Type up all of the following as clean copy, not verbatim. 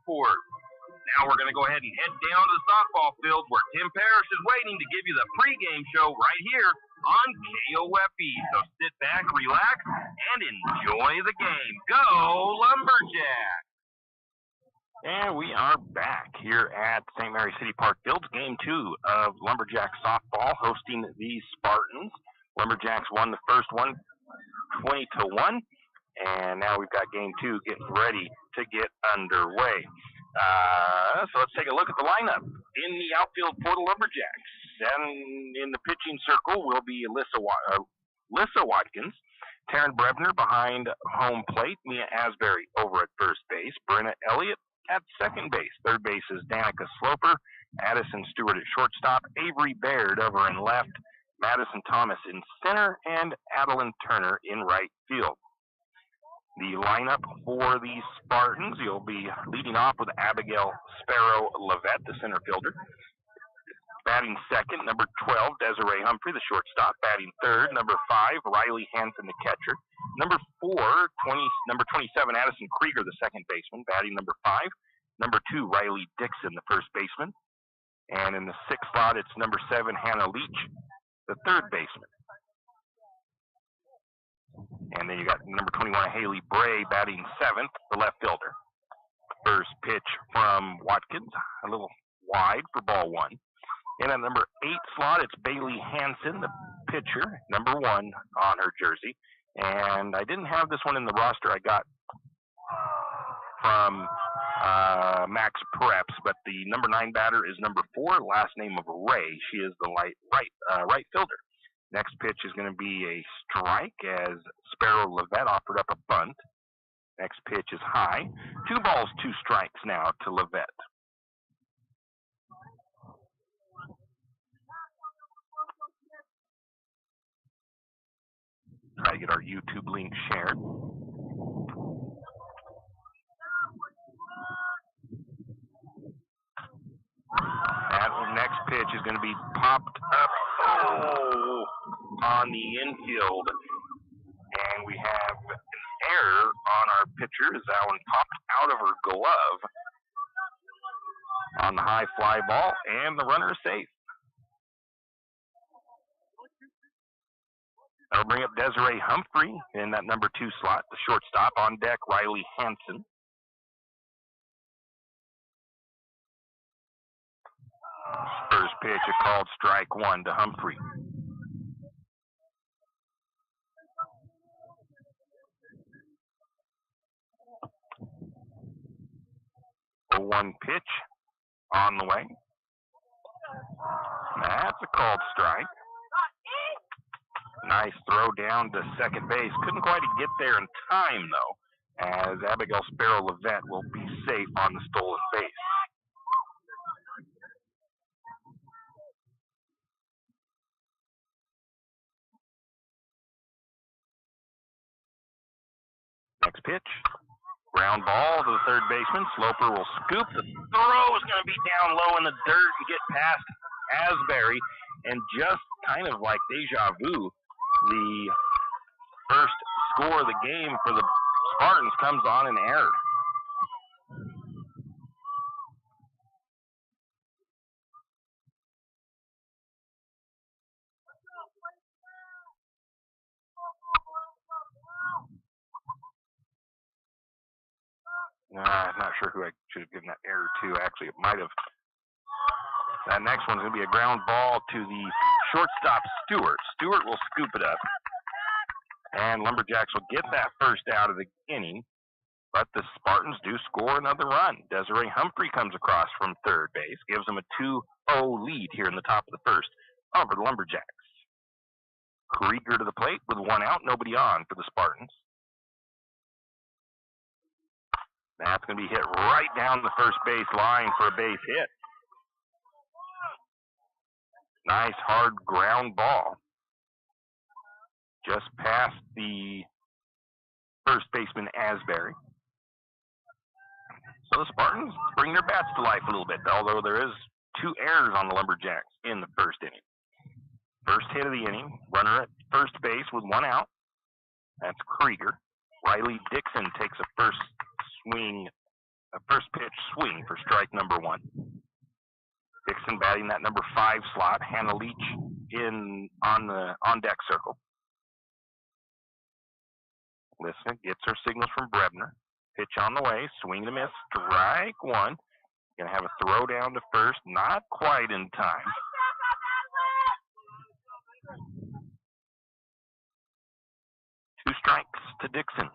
report. Now we're going to go ahead and head down to the softball field where Tim Parrish is waiting to give you the pregame show right here on KOFE. So sit back, relax, and enjoy the game. Go Lumberjack! And we are back here at St. Mary City Park Fields, Game 2 of Lumberjack softball hosting the Spartans. Lumberjacks won the first one 20-1, and now we've got Game 2 getting ready to get underway. So let's take a look at the lineup in the outfield for the Lumberjacks. And in the pitching circle will be Alyssa Watkins, Taryn Brebner behind home plate, Mia Asbury over at first base, Brenna Elliott at second base. Third base is Danica Sloper, Addison Stewart at shortstop, Avery Baird over in left, Madison Thomas in center, and Adeline Turner in right field. The lineup for the Spartans, you'll be leading off with Abigail Sparrow Levette, the center fielder. Batting second, number 12, Desiree Humphrey, the shortstop. Batting third, number 5, Riley Hansen, the catcher. Number 27, Addison Krieger, the second baseman. Batting number 5. Number 2, Riley Dixon, the first baseman. And in the sixth slot, it's number 7, Hannah Leach, the third baseman. And then you got number 21, Haley Bray, batting 7th, the left fielder. First pitch from Watkins, a little wide for ball 1. In at number 8 slot, it's Bailey Hansen, the pitcher, number 1 on her jersey. And I didn't have this one in the roster I got from Max Preps, but the number 9 batter is number 4, last name of Ray. She is the right fielder. Next pitch is going to be a strike as Sparrow Levette offered up a bunt. Next pitch is high. 2 balls, 2 strikes now to Levette. Try to get our YouTube link shared. That next pitch is going to be popped up on the infield. And we have an error on our pitcher as that one popped out of her glove on the high fly ball, and the runner is safe. That'll bring up Desiree Humphrey in that number 2 slot, the shortstop. On deck, Riley Hansen. First pitch, a called strike 1 to Humphrey. A 1 pitch on the way. That's a called strike. Nice throw down to second base. Couldn't quite get there in time, though, as Abigail Sparrow Levette will be safe on the stolen base. Next pitch. Ground ball to the third baseman. Sloper will scoop. The throw is going to be down low in the dirt and get past Asbury. And just kind of like deja vu, the first score of the game for the Spartans comes on an error. I'm not sure who I should have given that error to. Actually, it might have. That next one's going to be a ground ball to the shortstop, Stewart. Stewart will scoop it up. And Lumberjacks will get that first out of the inning. But the Spartans do score another run. Desiree Humphrey comes across from third base, gives them a 2-0 lead here in the top of the first over the Lumberjacks. Krieger to the plate with 1 out, nobody on for the Spartans. That's going to be hit right down the first base line for a base hit. Nice hard ground ball. Just past the first baseman Asbury. So the Spartans bring their bats to life a little bit, although there is 2 errors on the Lumberjacks in the first inning. First hit of the inning, runner at first base with 1 out. That's Krieger. Riley Dixon takes a first swing A first pitch swing for strike number 1. Dixon batting that number 5 slot. Hannah Leach in on deck circle. Listen, gets her signals from Brebner. Pitch on the way, swing and a miss, strike 1. Gonna have a throw down to first, not quite in time. Two strikes to Dixon.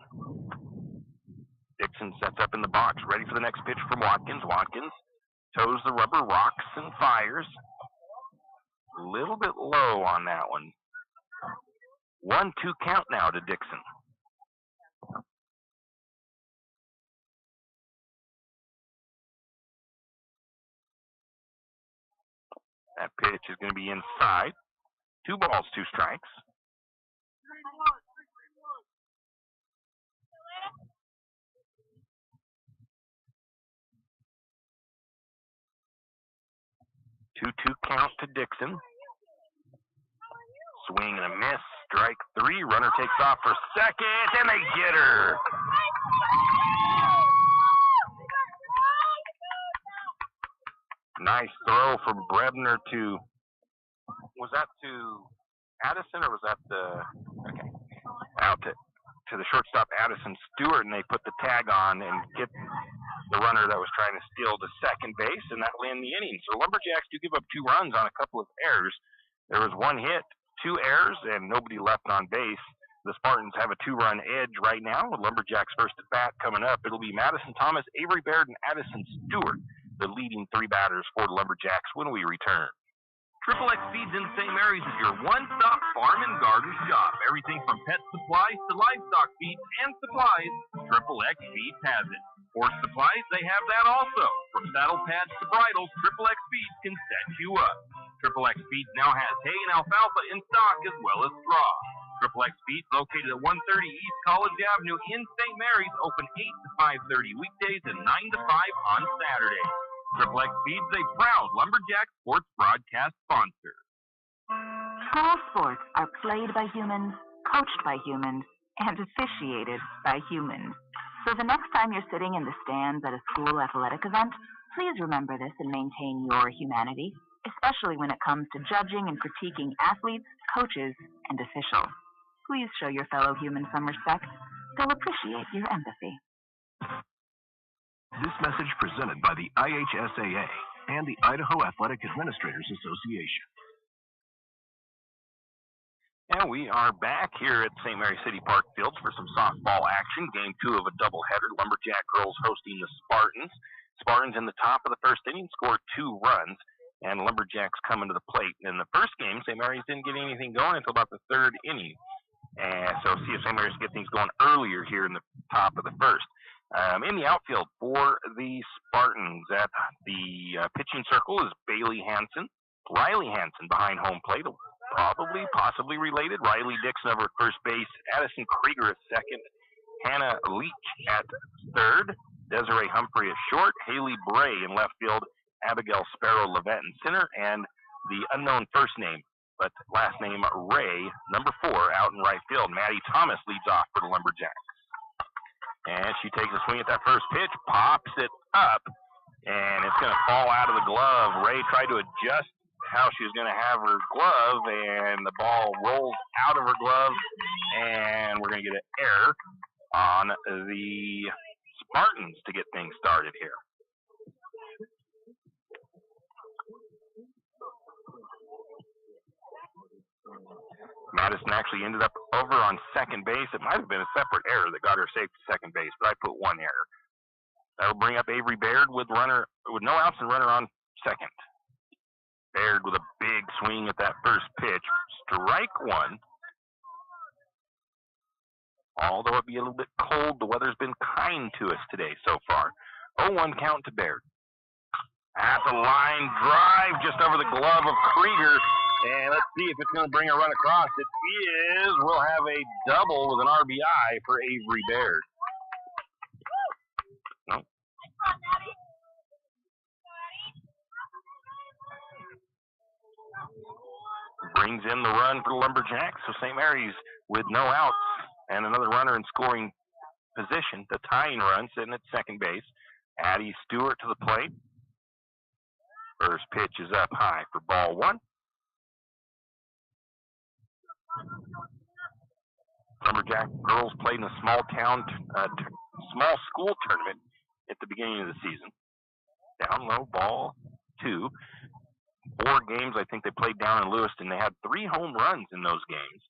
Dixon sets up in the box, ready for the next pitch from Watkins. Watkins toes the rubber, rocks and fires. A little bit low on that one. 1-2 count now to Dixon. That pitch is going to be inside. 2 balls, 2 strikes. Two count to Dixon. Swing and a miss. Strike 3. Runner takes off for second, and they get her. Nice throw from Brebner to, was that to Addison, or was that out to the shortstop Addison Stewart, and they put the tag on and get the runner that was trying to steal to second base, and that will end the inning. So Lumberjacks do give up 2 runs on a couple of errors. There was 1 hit, 2 errors, and nobody left on base. The Spartans have a 2-run edge right now with Lumberjacks first at bat coming up. It'll be Madison Thomas, Avery Baird, and Addison Stewart, the leading 3 batters for the Lumberjacks when we return. Triple X Feeds in St. Mary's is your one-stop farm and garden shop. Everything from pet supplies to livestock feeds and supplies, Triple X Feeds has it. Horse supplies, they have that also. From saddle pads to bridles, Triple X Feeds can set you up. Triple X Feeds now has hay and alfalfa in stock as well as straw. Triple X Feeds, located at 130 East College Avenue in St. Mary's, open 8 to 5:30 weekdays and 9 to 5 on Saturdays. Triple X Feeds, a proud Lumberjack sports broadcast sponsor. All sports are played by humans, coached by humans, and officiated by humans. So the next time you're sitting in the stands at a school athletic event, please remember this and maintain your humanity, especially when it comes to judging and critiquing athletes, coaches, and officials. Please show your fellow humans some respect. They'll appreciate your empathy. This message presented by the IHSAA and the Idaho Athletic Administrators Association. And we are back here at St. Mary City Park Fields for some softball action. Game 2 of a doubleheader. Lumberjack girls hosting the Spartans. Spartans in the top of the first inning scored 2 runs, and Lumberjacks coming to the plate. In the first game, St. Mary's didn't get anything going until about the 3rd inning. And so see if St. Mary's get things going earlier here in the top of the first. In the outfield for the Spartans at the pitching circle is Bailey Hansen. Riley Hansen behind home plate, possibly related. Riley Dixon over at first base. Addison Krieger at second. Hannah Leach at third. Desiree Humphrey at short. Haley Bray in left field. Abigail Sparrow Levette in center. And the unknown first name, but last name Ray, number 4, out in right field. Maddie Thomas leads off for the Lumberjacks. And she takes a swing at that first pitch, pops it up, and it's going to fall out of the glove. Ray tried to adjust how she was going to have her glove, and the ball rolls out of her glove, and we're going to get an error on the Spartans to get things started here. Madison actually ended up over on second base. It might have been a separate error that got her safe to second base, but I put 1 error. That'll bring up Avery Baird with no outs and runner on second. Baird with a big swing at that first pitch. Strike 1. Although it be a little bit cold, the weather's been kind to us today so far. 0-1 count to Baird. At the line, drive just over the glove of Krieger. And let's see if it's going to bring a run across. It is. We'll have a double with an RBI for Avery Baird. No. Brings in the run for the Lumberjacks. So St. Mary's with no outs and another runner in scoring position. The tying run sitting at second base. Addie Stewart to the plate. First pitch is up high for ball one. Lumberjack girls played in a small school tournament at the beginning of the season. Down low, ball two. 4 games I think they played down in Lewiston. They had 3 home runs in those games.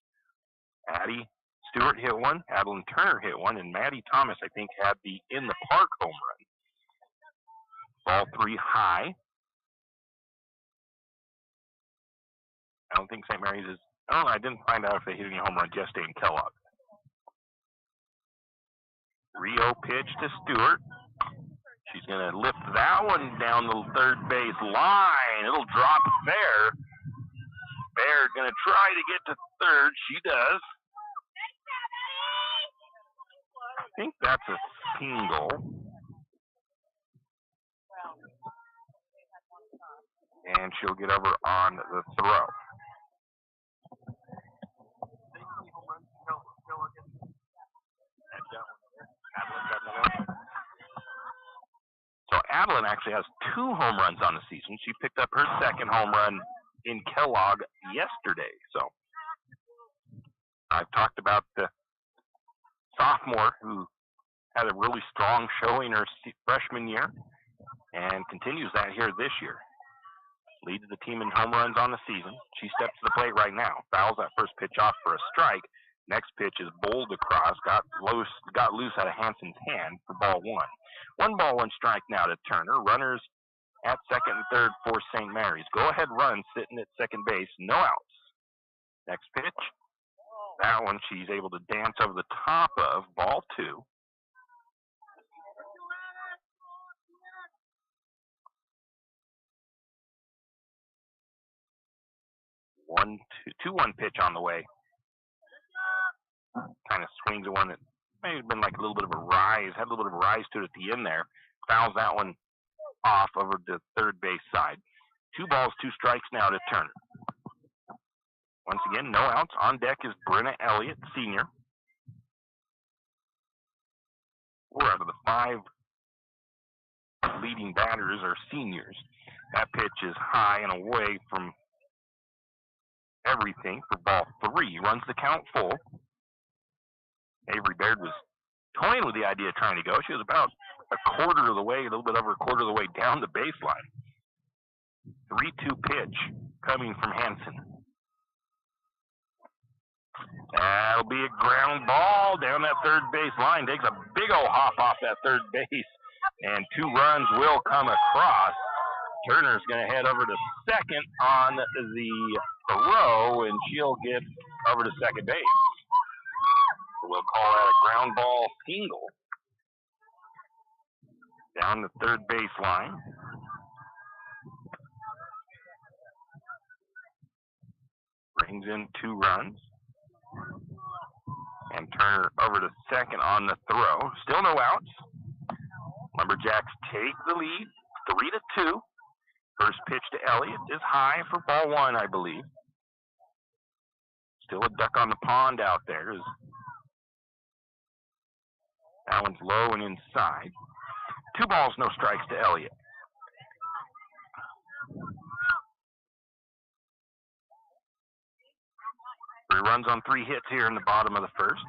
Addie Stewart hit one, Adeline Turner hit one, and Maddie Thomas I think had the in the park home run. Ball 3 high. I don't think St. Mary's is. I didn't find out if they hit any home runs yesterday in Kellogg. Rio pitch to Stewart. She's going to lift that one down the third base line. It'll drop fair. Fair going to try to get to third. She does. I think that's a single. And she'll get over on the throw. So Adeline actually has 2 home runs on the season. She picked up her second home run in Kellogg yesterday. So I've talked about the sophomore who had a really strong showing her freshman year and continues that here this year. Leads the team in home runs on the season. She steps to the plate right now. Fouls that first pitch off for a strike. Next pitch is bowled across. Got loose out of Hanson's hand for ball 1. 1 ball, 1 strike now to Turner. Runners at second and third for St. Mary's. Go ahead run sitting at second base. No outs. Next pitch. That one she's able to dance over the top of. Ball 2. One, 2-1 pitch on the way. Kind of swings at one that may have been like a little bit of a rise, had a little bit of a rise to it at the end there. Fouls that one off over the third base side. 2 balls, 2 strikes now to Turner. Once again, no outs. On deck is Brenna Elliott, senior. 4 out of the 5 leading batters are seniors. That pitch is high and away from everything for ball 3. Runs the count full. Avery Baird was toying with the idea of trying to go. She was about a quarter of the way, a little bit over a quarter of the way down the baseline. 3-2 pitch coming from Hanson. That'll be a ground ball down that third base line. Takes a big old hop off that third base, and 2 runs will come across. Turner's going to head over to second on the throw, and she'll get over to second base. So we'll call that a ground ball single. Down the third baseline. Brings in 2 runs. And Turner over to second on the throw. Still no outs. Lumberjacks take the lead, 3-2. First pitch to Elliott is high for ball 1, I believe. Still a duck on the pond out there. That one's low and inside. 2 balls, no strikes to Elliott. Three runs on 3 hits here in the bottom of the first.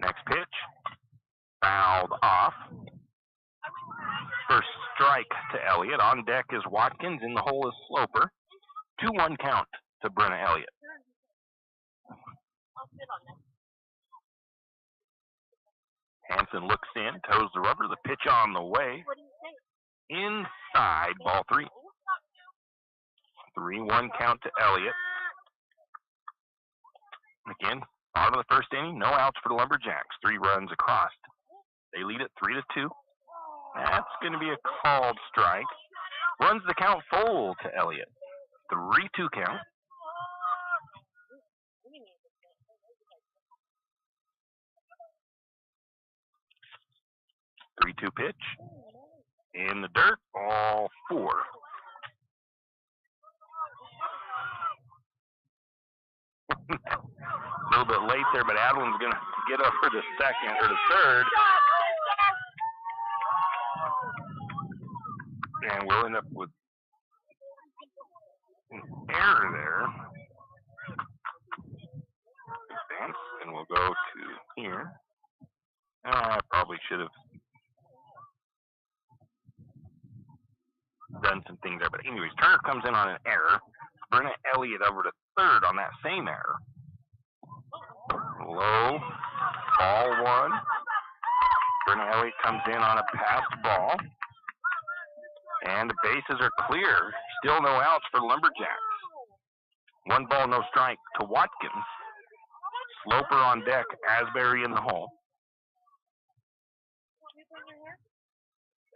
Next pitch, fouled off. First strike to Elliott. On deck is Watkins. In the hole is Sloper. 2-1 count to Brenna Elliott. Hanson looks in, toes the rubber. The pitch on the way. Inside, ball 3. 3-1 count to Elliott. Again, bottom of the first inning, no outs for the Lumberjacks. 3 runs across. They lead it 3-2. That's going to be a called strike. Runs the count full to Elliott. 3-2 count. Three-two pitch. In the dirt, ball 4. A little bit late there, but Adeline's going to get over to second or to third. And we'll end up with an error there. Advance, and we'll go to here. I probably should have done some things there. But anyways, Turner comes in on an error. Brenna Elliott over to third on that same error. Low, ball one. Brenna Elliott comes in on a passed ball. And the bases are clear. Still no outs for Lumberjacks. 1 ball, no strike to Watkins. Sloper on deck, Asbury in the hole.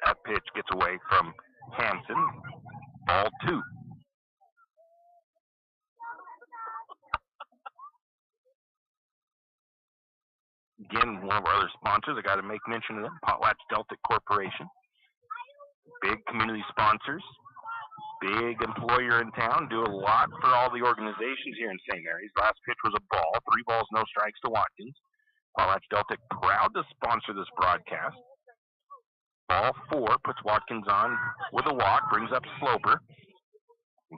That pitch gets away from Hanson. Ball 2. Again, one of our other sponsors, I got to make mention of them, Potlatch Deltic Corporation. Big community sponsors, big employer in town, do a lot for all the organizations here in St. Mary's. Last pitch was a ball, 3 balls, no strikes to Watkins. Potlatch Deltic proud to sponsor this broadcast. Ball 4 puts Watkins on with a walk, brings up Sloper.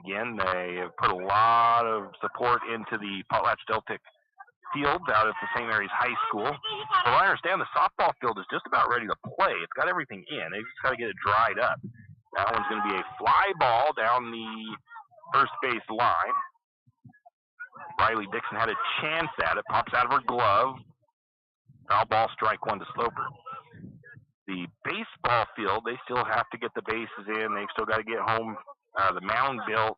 Again, they have put a lot of support into the Potlatch Deltic fields out at the St. Mary's High School. From what I understand, the softball field is just about ready to play. It's got everything in. They just got to get it dried up. That one's going to be a fly ball down the first base line. Riley Dixon had a chance at it. Pops out of her glove. Foul ball, strike 1 to Sloper. The baseball field, they still have to get the bases in. They've still got to get home the mound built.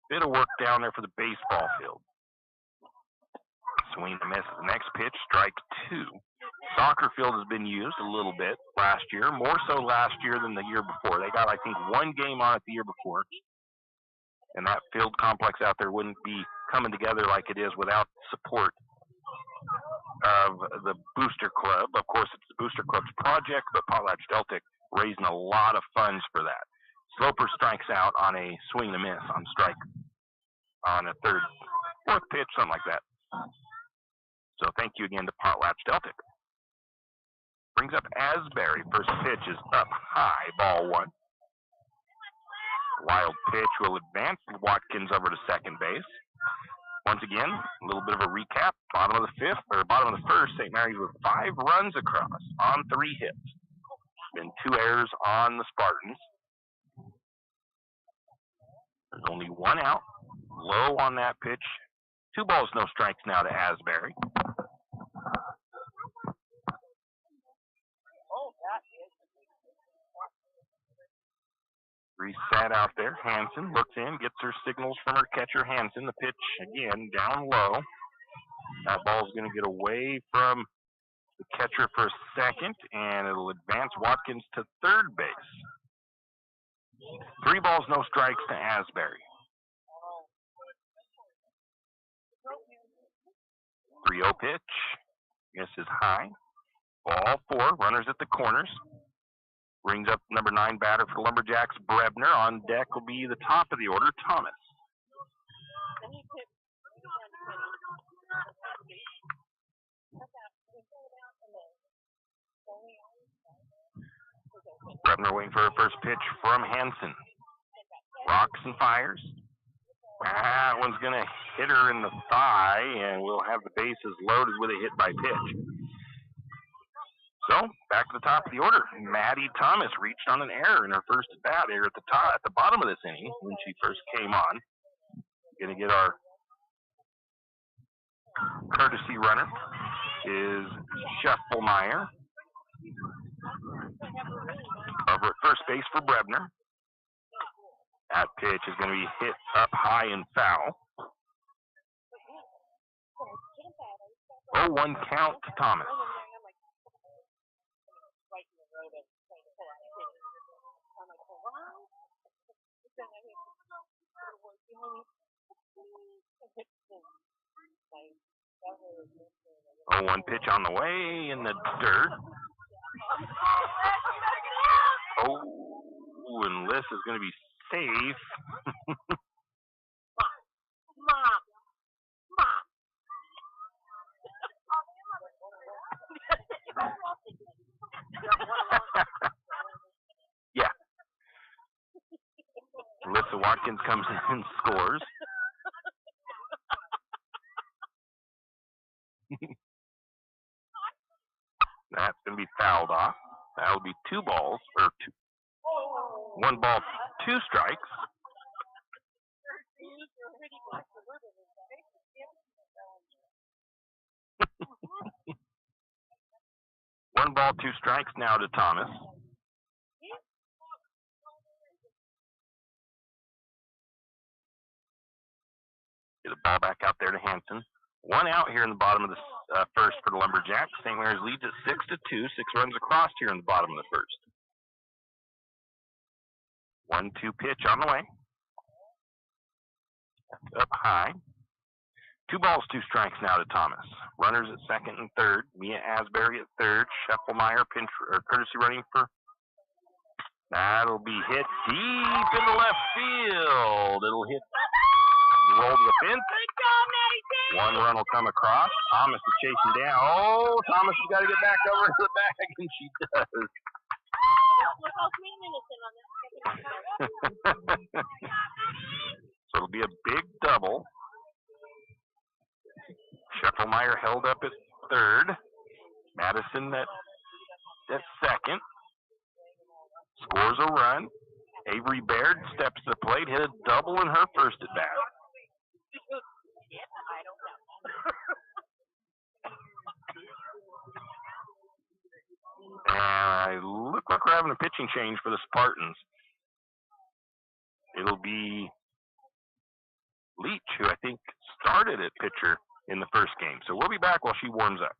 Bit of work down there for the baseball field. Swing and miss. The next pitch, strike 2. Soccer field has been used a little bit last year, more so last year than the year before. They got, I think, 1 game on it the year before. And that field complex out there wouldn't be coming together like it is without support of the Booster Club. Of course, it's the Booster Club's project, but Potlatch Deltic raising a lot of funds for that. Sloper strikes out on a swing and miss on strike on a fourth pitch, something like that. So thank you again to Potlatch Deltic. Brings up Asbury. First pitch is up high, ball 1. Wild pitch will advance Watkins over to second base. Once again, a little bit of a recap. Bottom of the first, St. Mary's with 5 runs across on 3 hits. Been 2 errors on the Spartans. There's only 1 out. Low on that pitch. 2 balls, no strikes now to Asbury. Reset out there. Hanson looks in, gets her signals from her catcher, Hanson. The pitch, again, down low. That ball's going to get away from the catcher for a second, and it'll advance Watkins to third base. 3 balls, no strikes to Asbury. 3-0 pitch. Misses high. Ball 4. Runners at the corners. Brings up number 9 batter for Lumberjacks, Brebner. On deck will be the top of the order, Thomas. Brebner waiting for her first pitch from Hanson. Rocks and fires. That one's going to hit her in the thigh, and we'll have the bases loaded with a hit by pitch. So, back to the top of the order. Maddie Thomas reached on an error in her first at bat here at the bottom of this inning when she first came on. Going to get our courtesy runner is Scheffelmeyer. Over at first base for Brebner. That pitch is going to be hit up high and foul. 0-1 count to Thomas. Oh, 1 pitch on the way in the dirt. Oh, and Liz is going to be safe. Yeah. So Watkins comes in and scores. That's going to be fouled off. That'll be 2 balls, or 1 ball, 2 strikes. One ball, 2 strikes now to Thomas. Get the ball back out there to Hanson. 1 out here in the bottom of the first for the Lumberjacks. St. Mary's leads at 6-2. 6 runs across here in the bottom of the first. 1-2 pitch on the way. That's up high. 2 balls, 2 strikes now to Thomas. Runners at second and third. Mia Asbury at third. Scheffelmeyer pinch or courtesy running for. That'll be hit deep into left field. It'll hit. Roll to the fence. One run will come across. Thomas is chasing down. Oh, Thomas has got to get back over to the bag, and she does. So it'll be a big double. Scheffelmeyer held up at third. Madison at second. Scores a run. Avery Baird steps to the plate, hit a double in her first at bat. And I look like we're having a pitching change for the Spartans. It'll be Leach, who I think started at pitcher in the first game. So we'll be back while she warms up.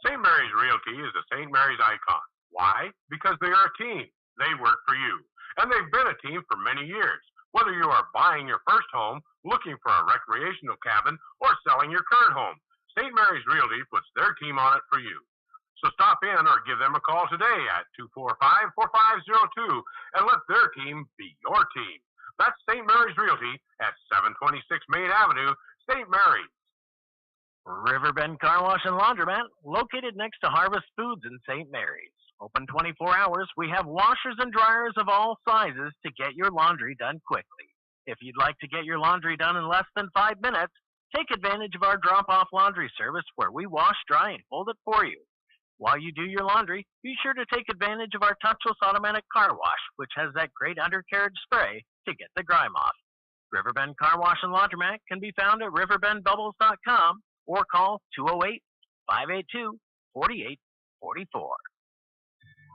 St. Mary's Realty is a St. Mary's icon. Why? Because they are a team. They work for you. And they've been a team for many years. Whether you are buying your first home, looking for a recreational cabin, or selling your current home, St. Mary's Realty puts their team on it for you. So stop in or give them a call today at 245-4502 and let their team be your team. That's St. Mary's Realty at 726 Main Avenue, St. Mary's. Riverbend Car Wash and Laundromat, located next to Harvest Foods in St. Mary's. Open 24 hours, we have washers and dryers of all sizes to get your laundry done quickly. If you'd like to get your laundry done in less than 5 minutes, take advantage of our drop-off laundry service where we wash, dry, and fold it for you. While you do your laundry, be sure to take advantage of our touchless automatic car wash, which has that great undercarriage spray to get the grime off. Riverbend Car Wash and Laundromat can be found at riverbendbubbles.com or call 208-582-4844.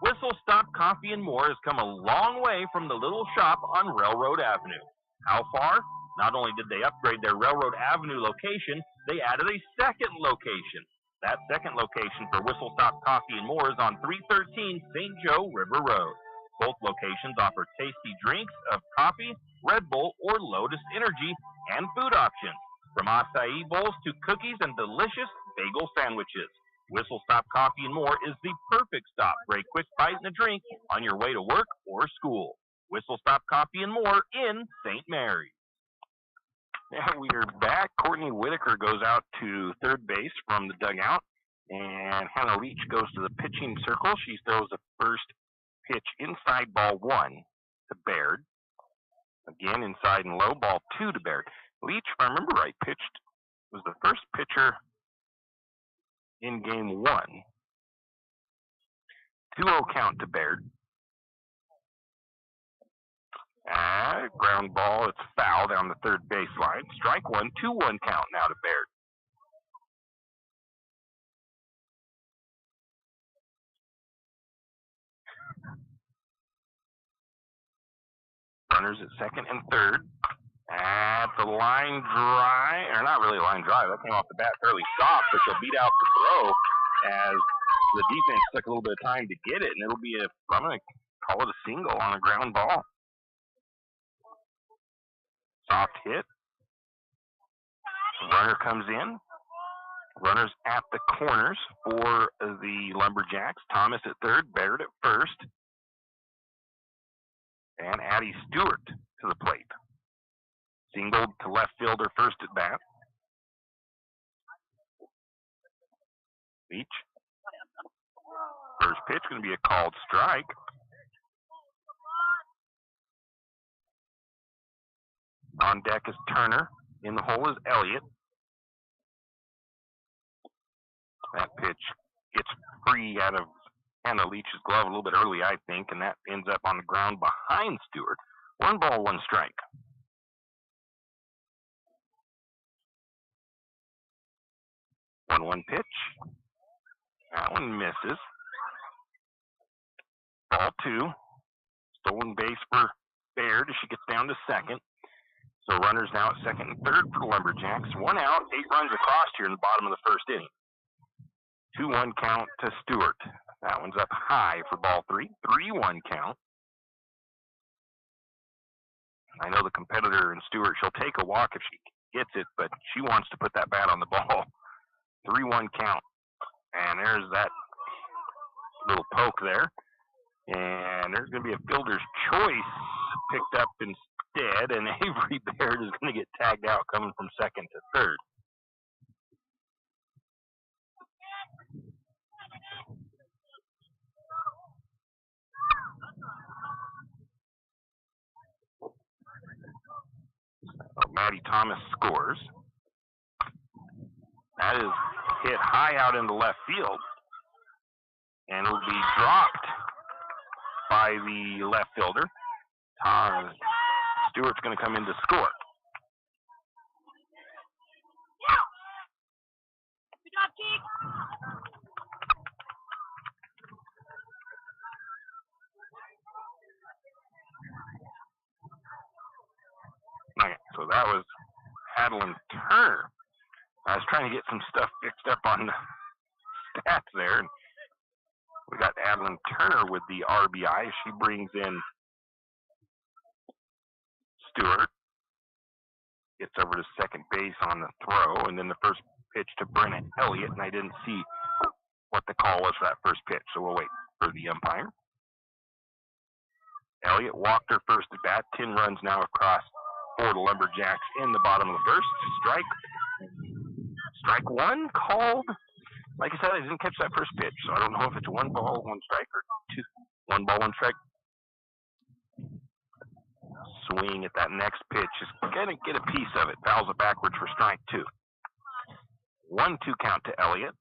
Whistle Stop Coffee and More has come a long way from the little shop on Railroad Avenue. How far? Not only did they upgrade their Railroad Avenue location, they added a second location. That second location for Whistle Stop Coffee and More is on 313 St. Joe River Road. Both locations offer tasty drinks of coffee, Red Bull, or Lotus Energy, and food options, from acai bowls to cookies and delicious bagel sandwiches. Whistle Stop Coffee and More is the perfect stop for a quick bite and a drink on your way to work or school. Whistle Stop Coffee and More in St. Mary's. Yeah, we are back. Courtney Whitaker goes out to third base from the dugout, and Hannah Leach goes to the pitching circle. She throws the first pitch inside, ball 1 to Baird. Again, inside and low, ball 2 to Baird. Leach, if I remember right, was the first pitcher in game 1. 2-0 count to Baird. Ground ball, it's foul down the third baseline. Strike 1, 2-1 count now to Baird. Runners at second and third. At the line drive, or not really a line drive, that came off the bat fairly soft, but she'll beat out the throw as the defense took a little bit of time to get it, and it'll be I'm going to call it a single on a ground ball. Soft hit. Runner comes in. Runners at the corners for the Lumberjacks. Thomas at third, Baird at first. And Addie Stewart to the plate. Singled to left fielder first at bat. Leach. First pitch going to be a called strike. On deck is Turner. In the hole is Elliott. That pitch gets free out of Hannah Leach's glove a little bit early, I think, and that ends up on the ground behind Stewart. 1 ball, 1 strike. 1-1 pitch. That one misses. Ball 2. Stolen base for Baird as she gets down to second. So runners now at second and third for the Lumberjacks. 1 out, 8 runs across here in the bottom of the first inning. 2-1 count to Stewart. That one's up high for ball 3. 3-1 count. I know the competitor in Stewart, she'll take a walk if she gets it, but she wants to put that bat on the ball. 3-1 count. And there's that little poke there. And there's going to be a fielder's choice picked up instead, and Avery Baird is going to get tagged out coming from second to third. Maddie Thomas scores. That is hit high out into left field, and will be dropped by the left fielder. Stewart's going to come in to score. Good job, Keith. Okay, so that was Adeline Turner. I was trying to get some stuff fixed up on the stats there. And we got Adeline Turner with the RBI. She brings in Stewart. Gets over to second base on the throw. And then the first pitch to Brenna Elliott. And I didn't see what the call was for that first pitch. So we'll wait for the umpire. Elliott walked her first at bat. 10 runs now across for the Lumberjacks in the bottom of the first. Strike 1 called. Like I said, I didn't catch that first pitch, so I don't know if it's 1 ball, 1 strike, or 1 ball, 1 strike. Swing at that next pitch is going to get a piece of it. Fouls it backwards for strike 2. 1-2 count to Elliott.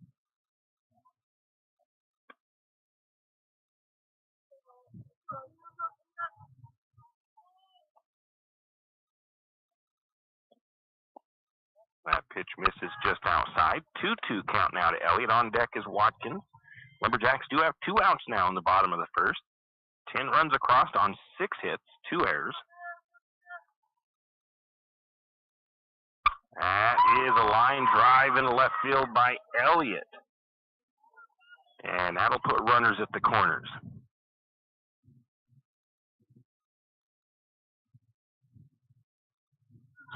That pitch misses just outside. 2-2 count now to Elliott. On deck is Watkins. Lumberjacks do have 2 outs now in the bottom of the first. 10 runs across on 6 hits, 2 errors. That is a line drive into left field by Elliott. And that'll put runners at the corners.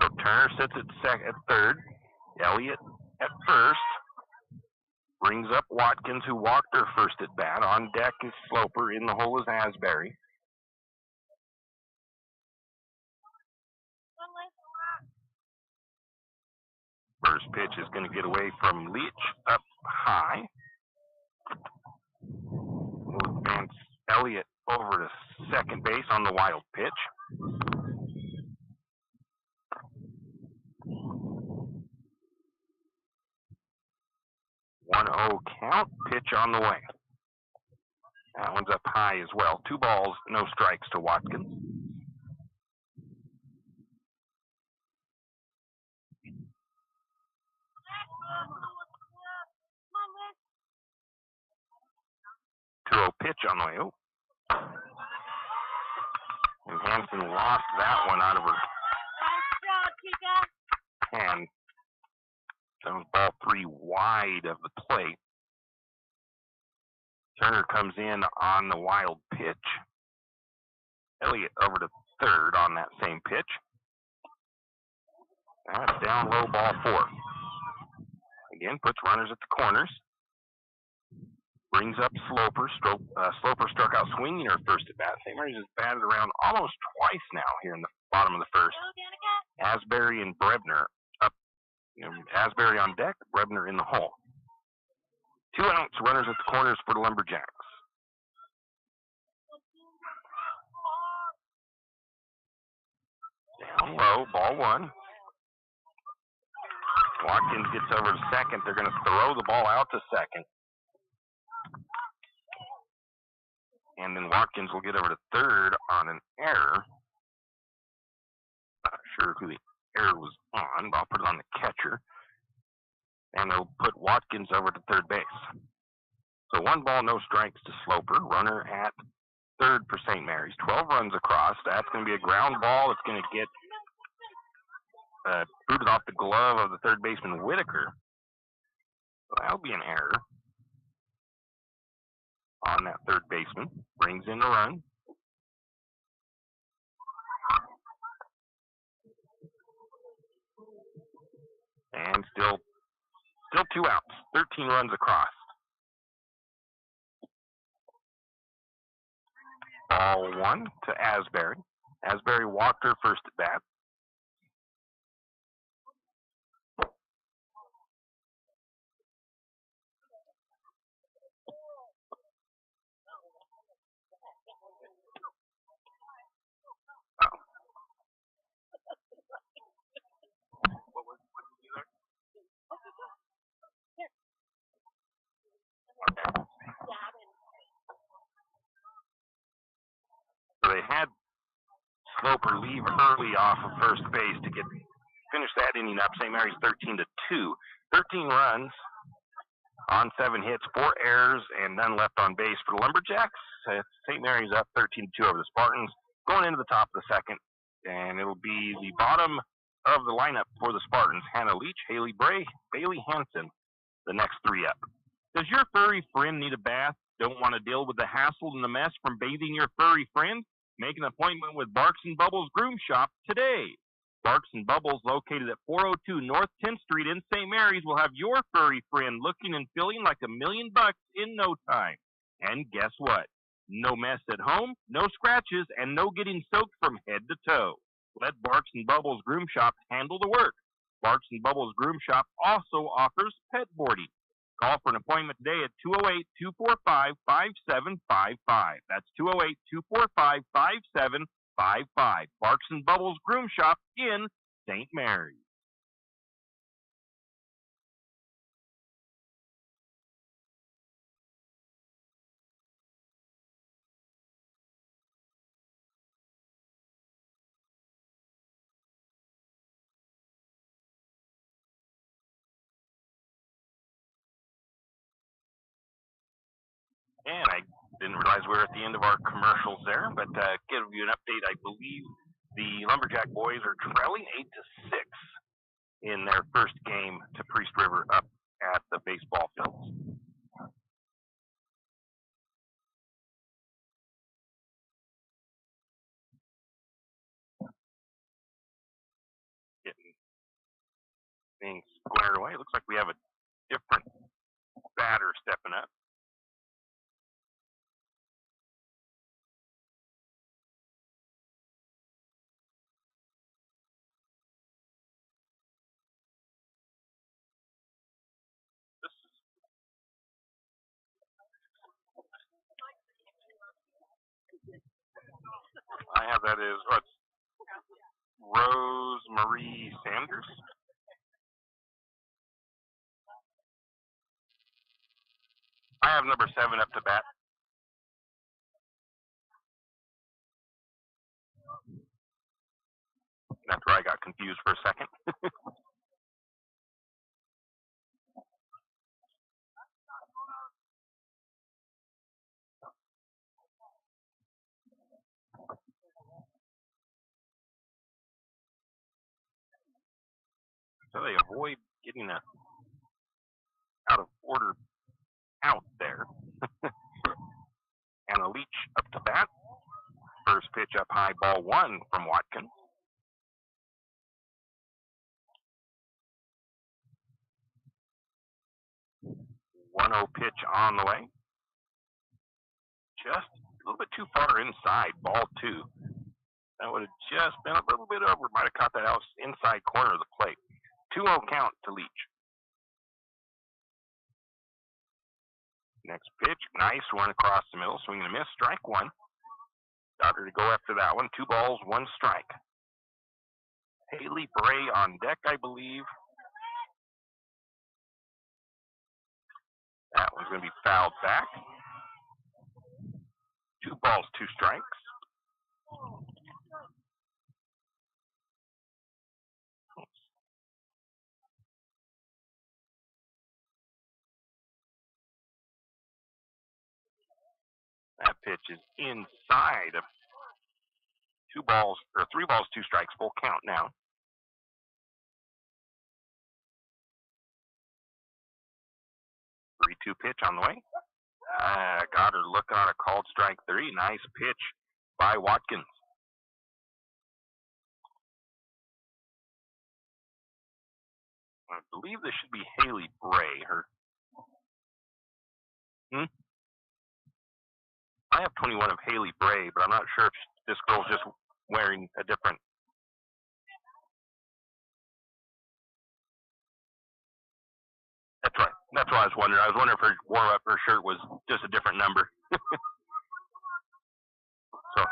So Turner sits at third. Elliott at first. Brings up Watkins, who walked her first at bat. On deck is Sloper. In the hole is Asbury. First pitch is going to get away from Leach up high. We'll advance Elliott over to second base on the wild pitch. 1-0 count. Pitch on the way. That one's up high as well. 2 balls, no strikes to Watkins. Pitch on the way. Oh. And Hanson lost that one out of her hand. That was ball 3 wide of the plate. Turner comes in on the wild pitch. Elliott over to third on that same pitch. That's down low, ball 4. Again, puts runners at the corners. Brings up Sloper. Sloper struck out swinging her first at bat. St. Mary's has batted around almost twice now here in the bottom of the first. Asbury and Brebner up. Asbury on deck, Brebner in the hole. 2 outs, runners at the corners for the Lumberjacks. Down low, ball one. Watkins gets over to second. They're going to throw the ball out to second. And then Watkins will get over to third on an error. Not sure who the error was on, but I'll put it on the catcher. And they'll put Watkins over to third base. So 1 ball, no strikes to Sloper. Runner at third for St. Mary's. 12 runs across. That's going to be a ground ball. It's going to get booted off the glove of the third baseman, Whitaker. So that'll be an error on that third baseman. Brings in the run. And still 2 outs. 13 runs across. Ball 1 to Asbury. Asbury walked her first at bat. So they had Sloper leave early off of first base to finish that inning up. St. Mary's 13-2. 13 runs on 7 hits, 4 errors, and none left on base for the Lumberjacks. St. Mary's up 13-2 over the Spartans. Going into the top of the second, and it'll be the bottom of the lineup for the Spartans. Hannah Leach, Haley Bray, Bailey Hansen, the next 3 up. Does your furry friend need a bath? Don't want to deal with the hassle and the mess from bathing your furry friend? Make an appointment with Barks and Bubbles Groom Shop today. Barks and Bubbles, located at 402 North 10th Street in St. Mary's, will have your furry friend looking and feeling like $1,000,000 in no time. And guess what? No mess at home, no scratches, and no getting soaked from head to toe. Let Barks and Bubbles Groom Shop handle the work. Barks and Bubbles Groom Shop also offers pet boarding. Call for an appointment today at 208-245-5755. That's 208-245-5755. Barks and Bubbles Groom Shop in St. Mary's. And I didn't realize we were at the end of our commercials there, but give you an update. I believe the Lumberjack boys are trailing 8-6 in their first game to Priest River up at the baseball fields. Getting things squared away. It looks like we have a different batter stepping up. I have that as what's Rose Marie Sanders. I have number 7 up to bat. That's where I got confused for a second. So they avoid getting a out of order out there. And a Leach up to bat. First pitch up high, ball 1 from Watkins. One 1-0 pitch on the way. Just a little bit too far inside, ball 2. That would have just been a little bit over. Might have caught that out inside corner of the plate. 2-0 count to Leach. Next pitch, nice one across the middle. Swing and a miss, strike 1. Got her to go after that one. 2 balls, 1 strike. Haley Bray on deck, I believe. That one's going to be fouled back. 2 balls, 2 strikes. That pitch is inside of 3 balls, 2 strikes, full count now. 3-2 pitch on the way. Got her looking on a called strike 3. Nice pitch by Watkins. I believe this should be Haley Bray. I have 21 of Haley Bray, but I'm not sure if this girl's just wearing a different. That's right. That's what I was wondering. I was wondering if her warm-up, her shirt was just a different number. So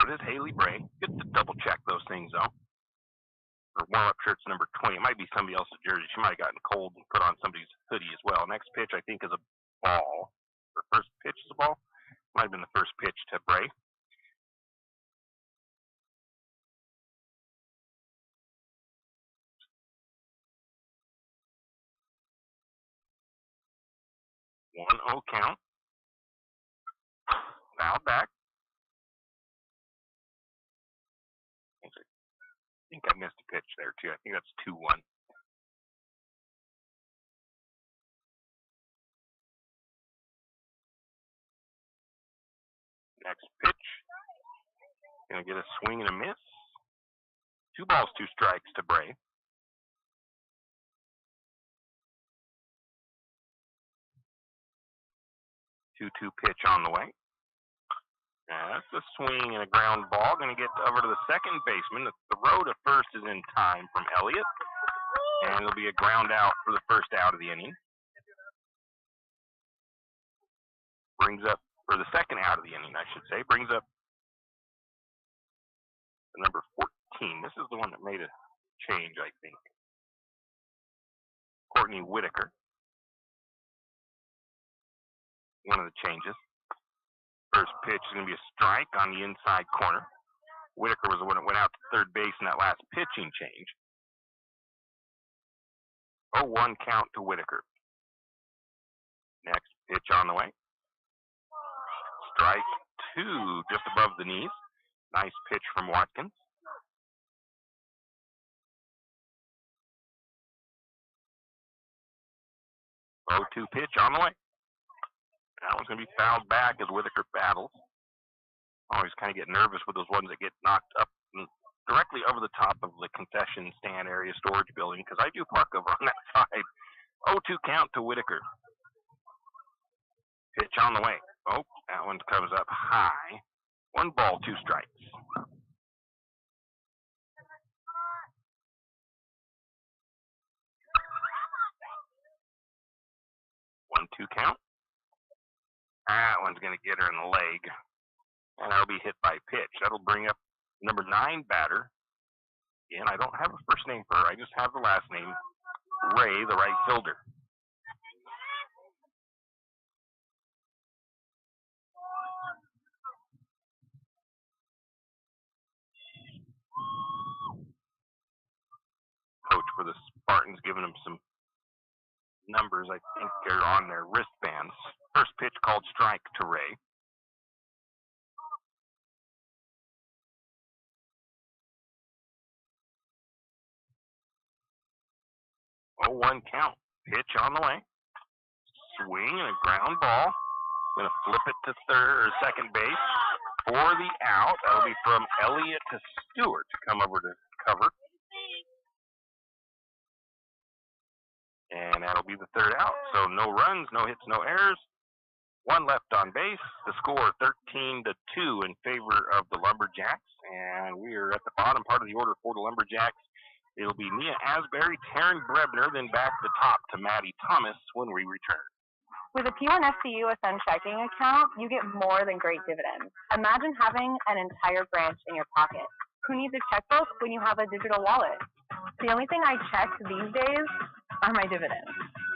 it is Haley Bray. Good to double check those things though. Her warm-up shirt's number 20. It might be somebody else's jersey. She might have gotten cold and put on somebody's hoodie as well. Next pitch, I think, is a ball. Her first pitch is a ball. Might have been the first pitch to Bray. One 0 count. Foul back. I think I missed a pitch there too. I think that's 2-1. Next pitch. Gonna get a swing and a miss. 2 balls, 2 strikes to Bray. Two pitch on the way. That's a swing and a ground ball. Going to get over to the second baseman. The throw to first is in time from Elliott. And it'll be a ground out for the first out of the inning. Brings up, or the second out of the inning, I should say. Brings up the number 14. This is the one that made a change, I think. Courtney Whitaker. One of the changes. First pitch is going to be a strike on the inside corner. Whitaker was the one that went out to third base in that last pitching change. 0-1 count to Whitaker. Next pitch on the way. Strike 2 just above the knees. Nice pitch from Watkins. 0-2 pitch on the way. That one's going to be fouled back as Whitaker battles. Always kind of get nervous with those ones that get knocked up directly over the top of the concession stand area storage building, because I do park over on that side. 0-2 count to Whitaker. Pitch on the way. Oh, that one comes up high. 1 ball, 2 strikes. 1-2 count. That one's going to get her in the leg, and that'll be hit by pitch. That'll bring up number 9 batter. Again, I don't have a first name for her. I just have the last name, Ray, the right fielder. Coach for the Spartans giving them some numbers. I think they're on their wristbands. First pitch called strike to Ray. Oh, 1 count. Pitch on the way. Swing and a ground ball. Going to flip it to third or second base for the out. That'll be from Elliott to Stewart to come over to cover. And that'll be the third out. So no runs, no hits, no errors. 1 left on base. The score 13-2 in favor of the Lumberjacks. And we are at the bottom part of the order for the Lumberjacks. It'll be Mia Asbury, Taryn Brebner, then back to the top to Maddie Thomas when we return. With a P1 FCU Ascend checking account, you get more than great dividends. Imagine having an entire branch in your pocket. Who needs a checkbook when you have a digital wallet? The only thing I check these days are my dividends.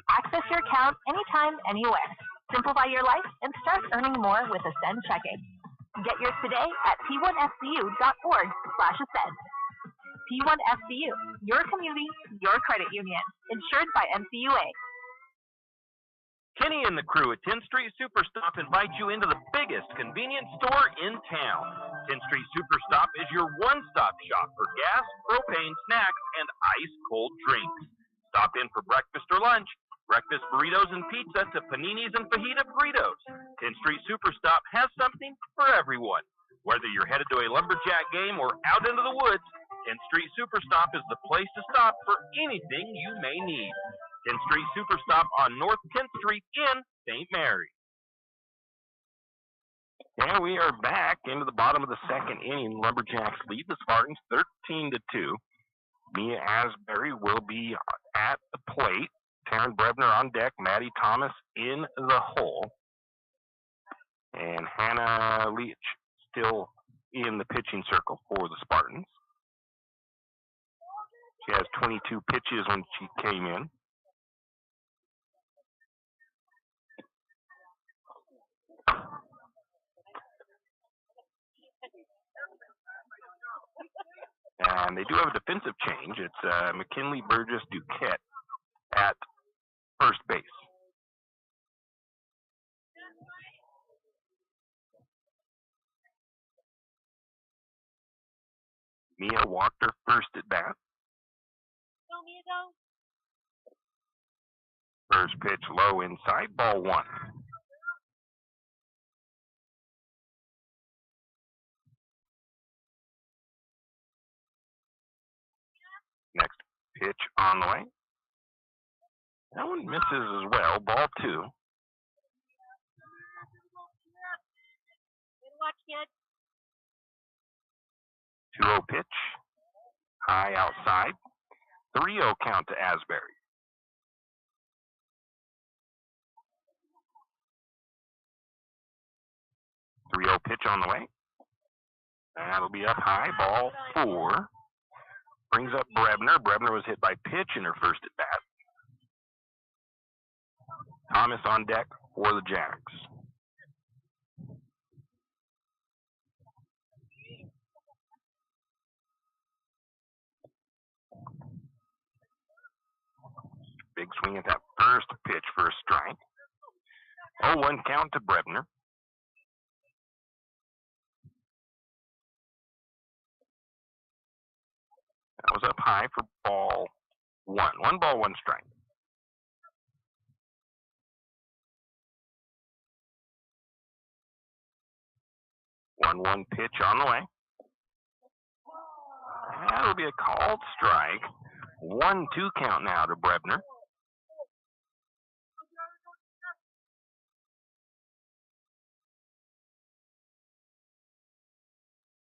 Access your account anytime, anywhere. Simplify your life and start earning more with Ascend Checking. Get yours today at p1fcu.org/ascend. P1 FCU, your community, your credit union. Insured by NCUA. Kenny and the crew at 10th Street Superstop invite you into the biggest convenience store in town. 10th Street Superstop is your one-stop shop for gas, propane, snacks, and ice-cold drinks. Stop in for breakfast or lunch, breakfast burritos and pizza to paninis and fajita burritos. 10th Street Superstop has something for everyone. Whether you're headed to a Lumberjack game or out into the woods, 10th Street Superstop is the place to stop for anything you may need. 10th Street Superstop on North 10th Street in St. Mary. And we are back into the bottom of the second inning. Lumberjacks lead the Spartans 13-2. Mia Asbury will be at the plate. Taryn Brevner on deck. Maddie Thomas in the hole. And Hannah Leach still in the pitching circle for the Spartans. She has 22 pitches when she came in. And they do have a defensive change. It's McKinley Burgess Duquette at first base. Mia walked her first at bat. Go, Mia, go. First pitch low inside, ball one. Next pitch on the way. That one misses as well, ball two. Good watch, kid. 2-0 pitch, high outside. 3-0 count to Asbury. Pitch on the way. That'll be up high, ball four. Brings up Brebner. Brebner was hit by pitch in her first at bat. Thomas on deck for the Jacks. Big swing at that first pitch for a strike. 0-1 count to Brebner. That was up high for ball one. 1 ball, 1 strike. 1-1 pitch on the way. That'll be a called strike. 1-2 count now to Brebner.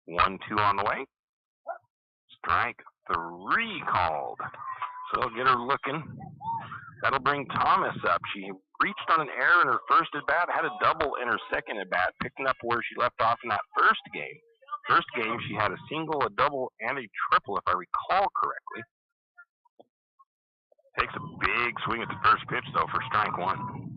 One, two on the way. Strike 3 called. So they'll get her looking. That'll bring Thomas up. She reached on an error in her first at bat, had a double in her second at bat, picking up where she left off in that first game. First game, she had a single, a double, and a triple, if I recall correctly. Takes a big swing at the first pitch, though, for strike 1.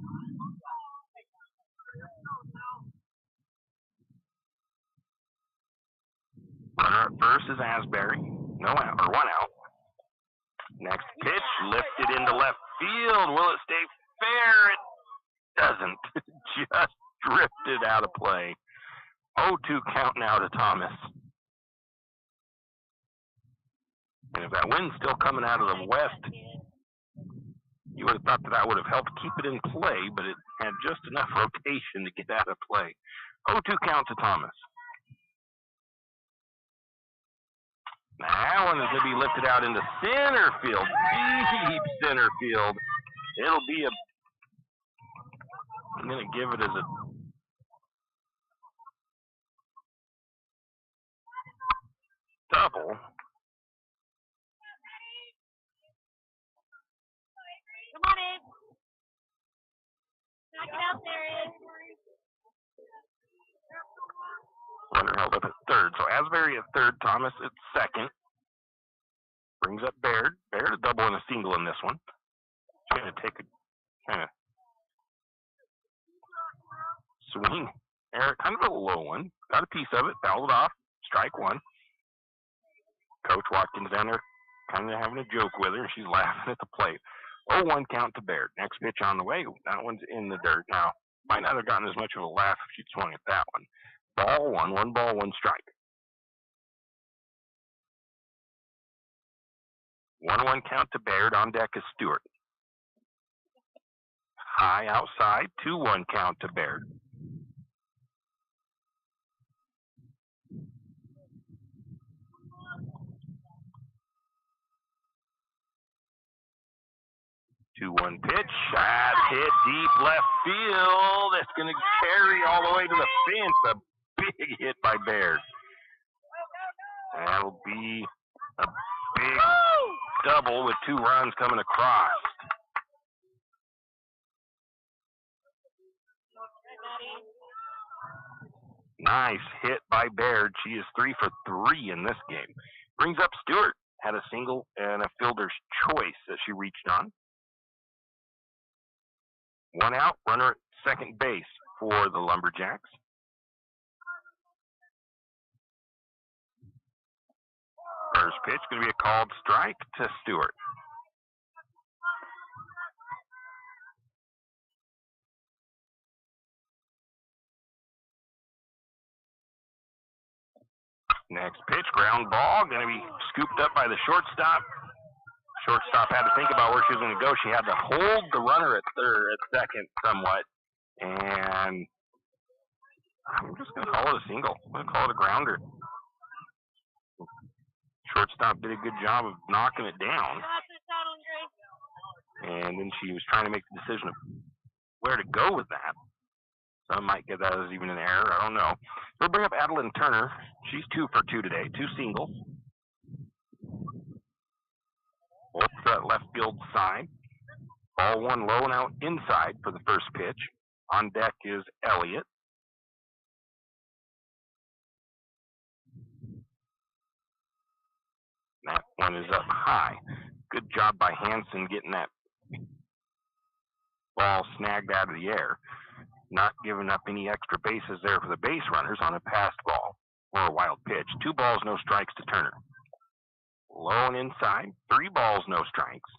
Runner at first is Asbury. No out, or 1 out. Next pitch, lifted into left field. Will it stay fair? It doesn't. Just drifted out of play. 0-2 count now to Thomas. And if that wind's still coming out of the west, you would have thought that would have helped keep it in play, but it had just enough rotation to get out of play. 0-2 count to Thomas. That one is going to be lifted out into center field, deep center field. It'll be I'm going to give it as a double. Come on in. Get out there, Ed. Runner held up at third. So Asbury at third, Thomas at second. Brings up Baird. Baird a double and a single in this one. She's going to take a kind of swing. Eric, kind of a low one. Got a piece of it. Fouled off. Strike one. Coach Watkins down there kind of having a joke with her. She's laughing at the plate. 0-1 count to Baird. Next pitch on the way. That one's in the dirt. Now, might not have gotten as much of a laugh if she'd swung at that one. Ball one. 1 ball, 1 strike. 1-1 count to Baird. On deck is Stewart. High outside. 2-1 count to Baird. Two-one pitch. That's hit deep left field. It's going to carry all the way to the fence. A big hit by Baird. That'll be a big double with 2 runs coming across. Nice hit by Baird. She is 3 for 3 in this game. Brings up Stewart. Had a single and a fielder's choice that she reached on. 1 out, runner at second base for the Lumberjacks. First pitch going to be a called strike to Stewart. Next pitch, ground ball, going to be scooped up by the shortstop. Shortstop had to think about where she was going to go. She had to hold the runner at second somewhat. And I'm just going to call it a single. I'm going to call it a grounder. Shortstop did a good job of knocking it down. And then she was trying to make the decision of where to go with that. Some might get that as even an error. I don't know. We'll bring up Adeline Turner. She's 2 for 2 today. 2 singles. Both left field side. Ball 1 low and out inside for the first pitch. On deck is Elliott. That one is up high. Good job by Hanson getting that ball snagged out of the air. Not giving up any extra bases there for the base runners on a passed ball or a wild pitch. 2 balls, no strikes to Turner. Low and inside. 3 balls, no strikes.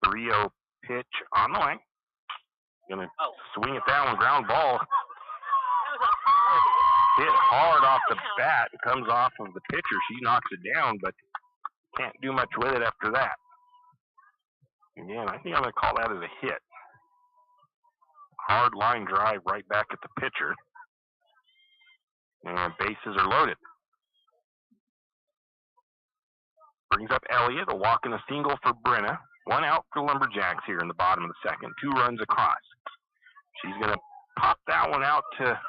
Three-0 pitch on the way. Gonna swing at that one, ground ball. Hit hard off the bat. It comes off of the pitcher. She knocks it down, but can't do much with it after that. Again, I think I'm going to call that as a hit. Hard line drive right back at the pitcher. And bases are loaded. Brings up Elliott, a walk and a single for Brenna. 1 out for Lumberjacks here in the bottom of the second. 2 runs across. She's going to pop that one out to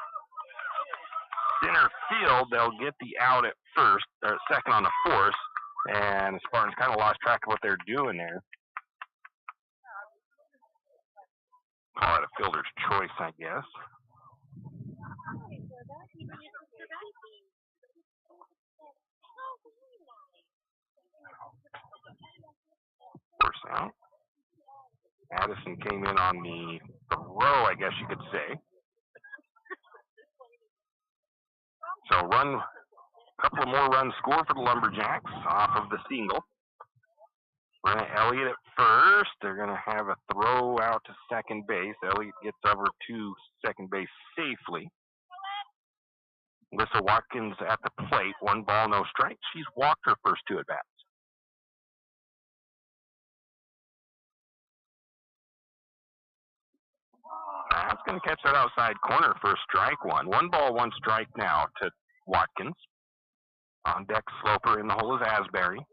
center field. They'll get the out at first, or second on the fourth. And the Spartans kind of lost track of what they're doing there. Call it a fielder's choice, I guess. Force out. Addison came in on the throw, I guess you could say. So a couple of more runs scored for the Lumberjacks off of the single. Brenna Elliott at first. They're going to have a throw out to second base. Elliott gets over to second base safely. Alyssa Watkins at the plate. 1 ball, no strikes. She's walked her first 2 at-bats. That's going to catch that outside corner for a strike one. 1 ball, 1 strike now to Watkins. On deck, Sloper in the hole is Asbury.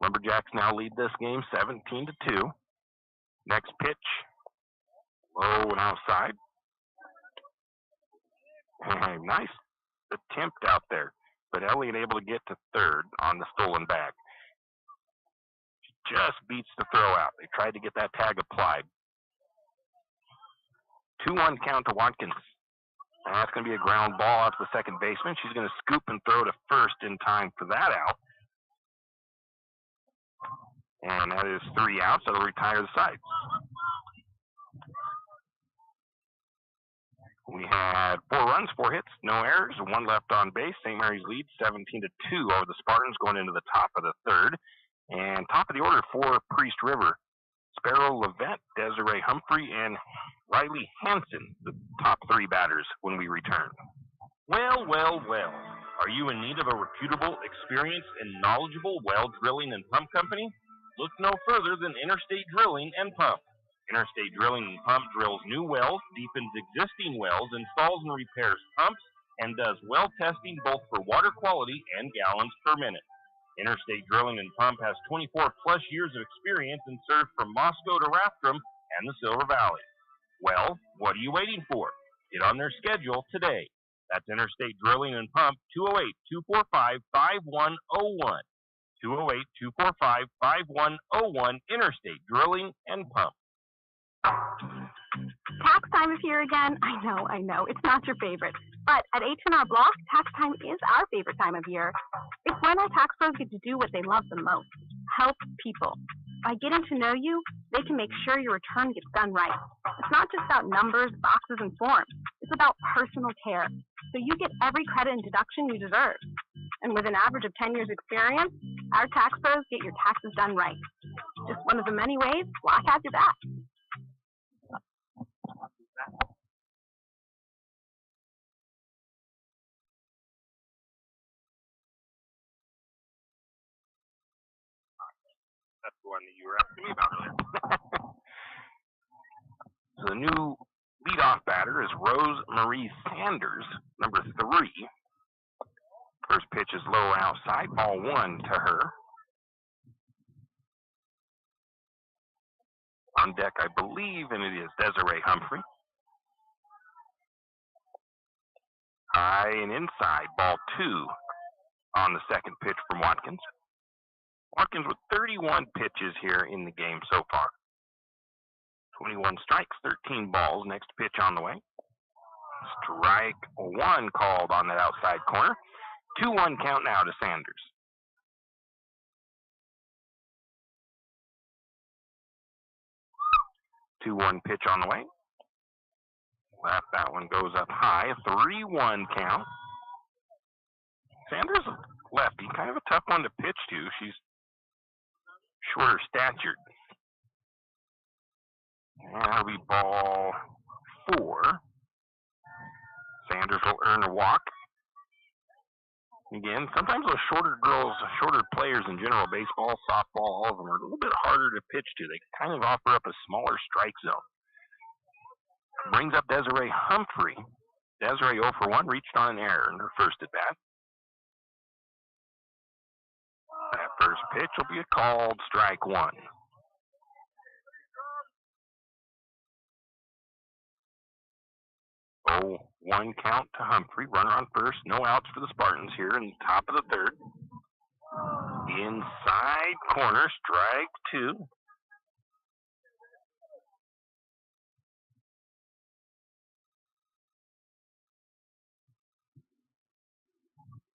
Lumberjacks now lead this game 17-2. Next pitch, low and outside. Hey, nice attempt out there. but Elliott able to get to third on the stolen bag. She just beats the throw out. They tried to get that tag applied. 2-1 count to Watkins. And that's going to be a ground ball out to the second baseman. She's going to scoop and throw to first in time for that out. And that is 3 outs. That'll retire the side. We had 4 runs, 4 hits, no errors, 1 left on base. St. Mary's leads 17-2 over the Spartans going into the top of the third. And top of the order for Priest River, Sparrow Levette, Desiree Humphrey, and Riley Hansen, the top 3 batters when we return. Well, well, well. Are you in need of a reputable, experienced, and knowledgeable well drilling and pump company? Look no further than Interstate Drilling and Pump. Interstate Drilling and Pump drills new wells, deepens existing wells, installs and repairs pumps, and does well testing both for water quality and gallons per minute. Interstate Drilling and Pump has 24-plus years of experience and serves from Moscow to Rathdrum and the Silver Valley. Well, what are you waiting for? Get on their schedule today. That's Interstate Drilling and Pump, 208-245-5101. 208-245-5101, Interstate Drilling and Pump. Tax time is here again. I know. It's not your favorite. But at H&R Block, tax time is our favorite time of year. It's when our tax pros get to do what they love the most, help people. By getting to know you, they can make sure your return gets done right. It's not just about numbers, boxes, and forms. It's about personal care. So you get every credit and deduction you deserve. And with an average of 10 years experience, our tax pros get your taxes done right. Just one of the many ways Block has your back. That's the one that you were asking me about earlier. So the new leadoff batter is Rose Marie Sanders, number 3. First pitch is low outside, ball 1 to her. On deck, I believe, and it is Desiree Humphrey. High and inside, ball 2 on the second pitch from Watkins. Watkins with 31 pitches here in the game so far. 21 strikes, 13 balls. Next pitch on the way. Strike 1 called on that outside corner. 2-1 count now to Sanders. Two 1 pitch on the way. Left, that one goes up high. 3-1 count. Sanders, lefty, kind of a tough one to pitch to. She's shorter statured. And that'll be ball 4. Sanders will earn a walk. Again, sometimes those shorter girls, shorter players in general, baseball, softball, all of them are a little bit harder to pitch to. They kind of offer up a smaller strike zone. Brings up Desiree Humphrey. Desiree 0 for 1, reached on an error in her first at bat. That first pitch will be a called strike 1. 0-1 count to Humphrey. Runner on first. No outs for the Spartans here in the top of the third. Inside corner, strike 2.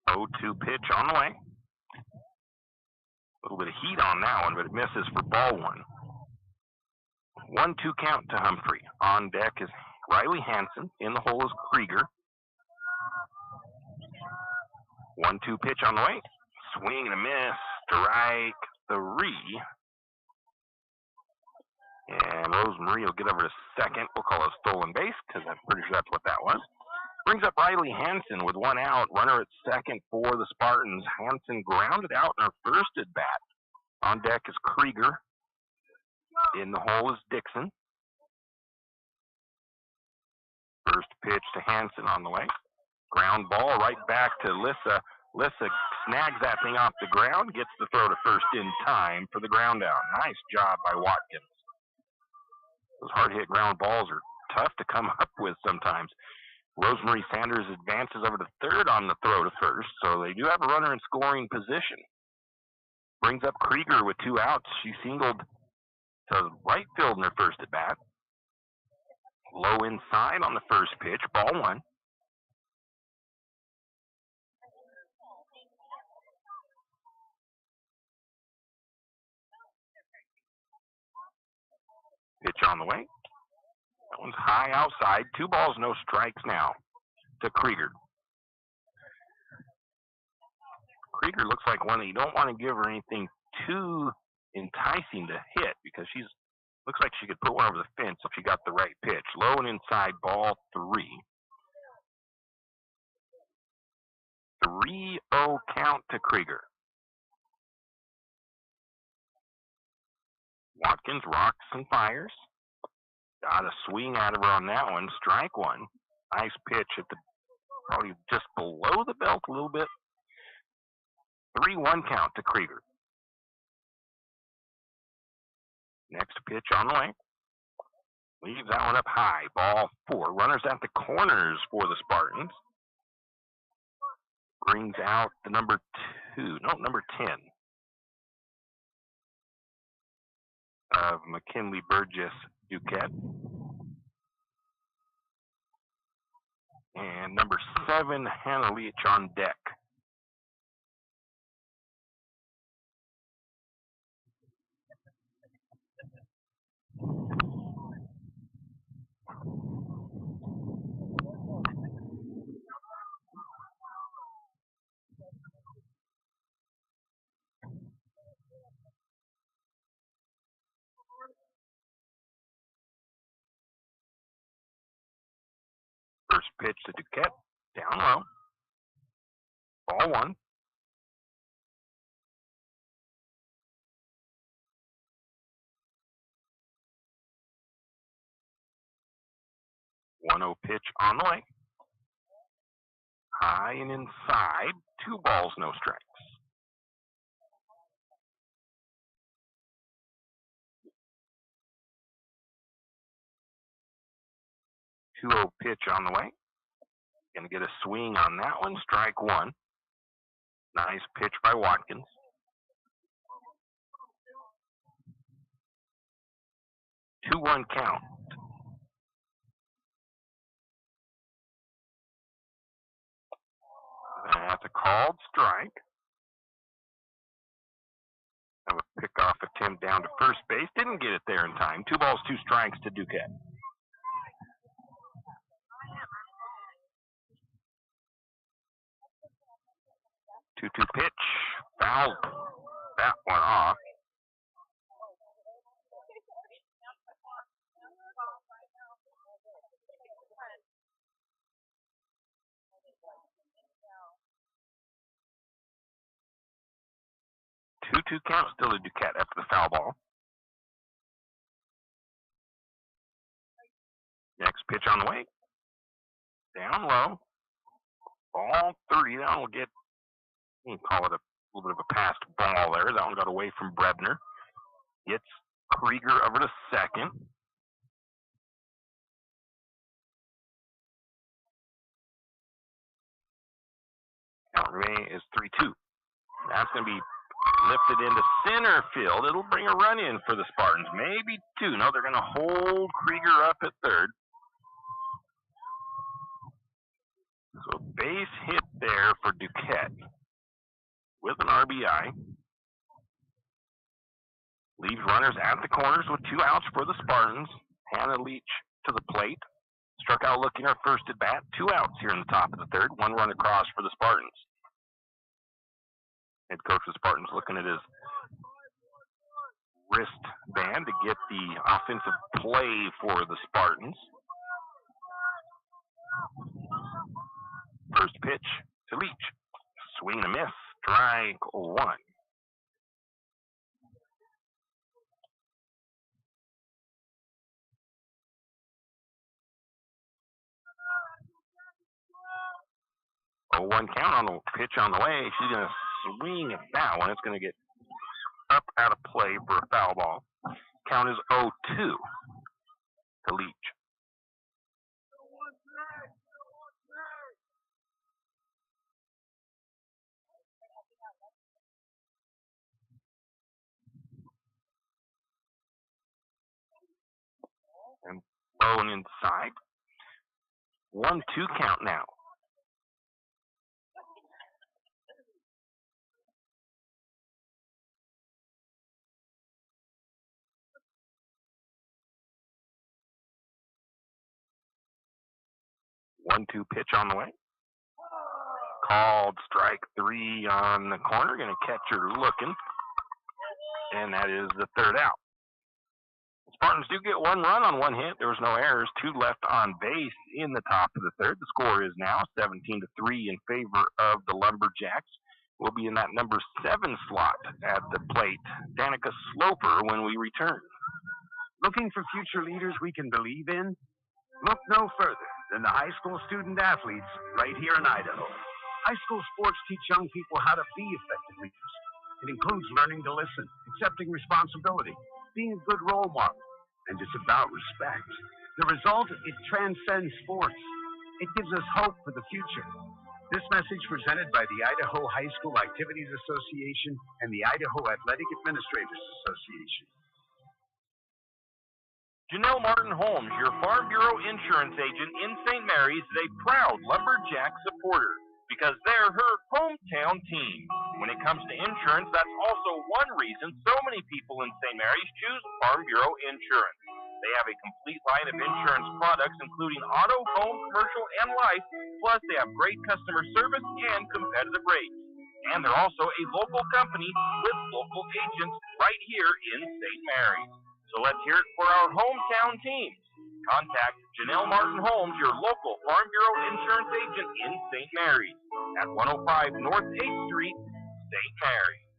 Oh, 2 pitch on the way. A little bit of heat on that one, but it misses for ball 1. 1-2 count to Humphrey. On deck is Riley Hansen. In the hole is Krieger. 1-2 pitch on the way. Swing and a miss. Strike 3. And Rosemarie will get over to second. We'll call it a stolen base because I'm pretty sure that's what that was. Brings up Riley Hansen with 1 out. Runner at second for the Spartans. Hansen grounded out in her first at bat. On deck is Krieger. In the hole is Dixon. First pitch to Hansen on the way. Ground ball right back to Lissa. Lissa snags that thing off the ground, gets the throw to first in time for the ground out. Nice job by Watkins. Those hard hit ground balls are tough to come up with sometimes. Rosemary Sanders advances over to third on the throw to first, so they do have a runner in scoring position. Brings up Krieger with 2 outs. She singled to right field in her first at bat. Low inside on the first pitch, ball 1. Pitch on the way. That one's high outside. 2 balls, no strikes now to Krieger. Krieger looks like one that you don't want to give her anything too enticing to hit because looks like she could put one over the fence if she got the right pitch. Low and inside, ball 3. 3-0 count to Krieger. Watkins rocks and fires. Got a swing out of her on that one. Strike 1. Nice pitch at probably just below the belt a little bit. 3-1 count to Krieger. Next pitch on the way. Leaves that one up high. Ball 4. Runners at the corners for the Spartans. Brings out the number 10 of McKinley Burgess Duquette. And number 7, Hannah Leach on deck. First pitch to Duquette, down low. Ball 1. One-0 pitch on the way. High and inside. 2 balls, no strikes. 2-0 pitch on the way. Going to get a swing on that one. Strike 1. Nice pitch by Watkins. 2-1 count. That's a called strike. Have a pickoff attempt down to first base. Didn't get it there in time. 2 balls, 2 strikes to Duquette. 2-2 pitch. Fouled that one off. Two count still to Duquette after the foul ball. Next pitch on the way. Down low. Ball 3. That one will get, you can call it a little bit of a passed ball there. That one got away from Brebner. Gets Krieger over to second. Count remaining is 3-2. That's going to be lifted into center field. It'll bring a run in for the Spartans. Maybe 2. No, they're going to hold Krieger up at third. So base hit there for Duquette with an RBI. Leaves runners at the corners with 2 outs for the Spartans. Hannah Leach to the plate. Struck out looking her first at bat. 2 outs here in the top of the third. 1 run across for the Spartans. Head coach of the Spartans looking at his wristband to get the offensive play for the Spartans. First pitch to Leach. Swing and a miss. Strike 1. A 1 count on the pitch on the way. She's going to swing at that one. It's going to get up out of play for a foul ball. Count is 0-2 to Leach. Bone inside. 1-2 count now. One-two pitch on the way. Called strike 3 on the corner. Going to catch her looking. And that is the third out. Spartans do get 1 run on 1 hit. There was no errors. 2 left on base in the top of the third. The score is now 17-3 in favor of the Lumberjacks. We'll be in that number 7 slot at the plate. Danica Sloper when we return. Looking for future leaders we can believe in? Look no further than the high school student athletes right here in Idaho. High school sports teach young people how to be effective leaders. It includes learning to listen, accepting responsibility, being a good role model, and it's about respect. The result, it transcends sports. It gives us hope for the future. This message presented by the Idaho High School Activities Association and the Idaho Athletic Administrators Association. Janelle Martin Holmes, your Farm Bureau insurance agent in St. Mary's, is a proud Lumberjack supporter because they're her hometown team. When it comes to insurance, that's also one reason so many people in St. Mary's choose Farm Bureau insurance. They have a complete line of insurance products, including auto, home, commercial, and life, plus they have great customer service and competitive rates. And they're also a local company with local agents right here in St. Mary's. So let's hear it for our hometown teams. Contact Janelle Martin Holmes, your local Farm Bureau insurance agent in St. Mary's at 105 North 8th Street, St. Mary's.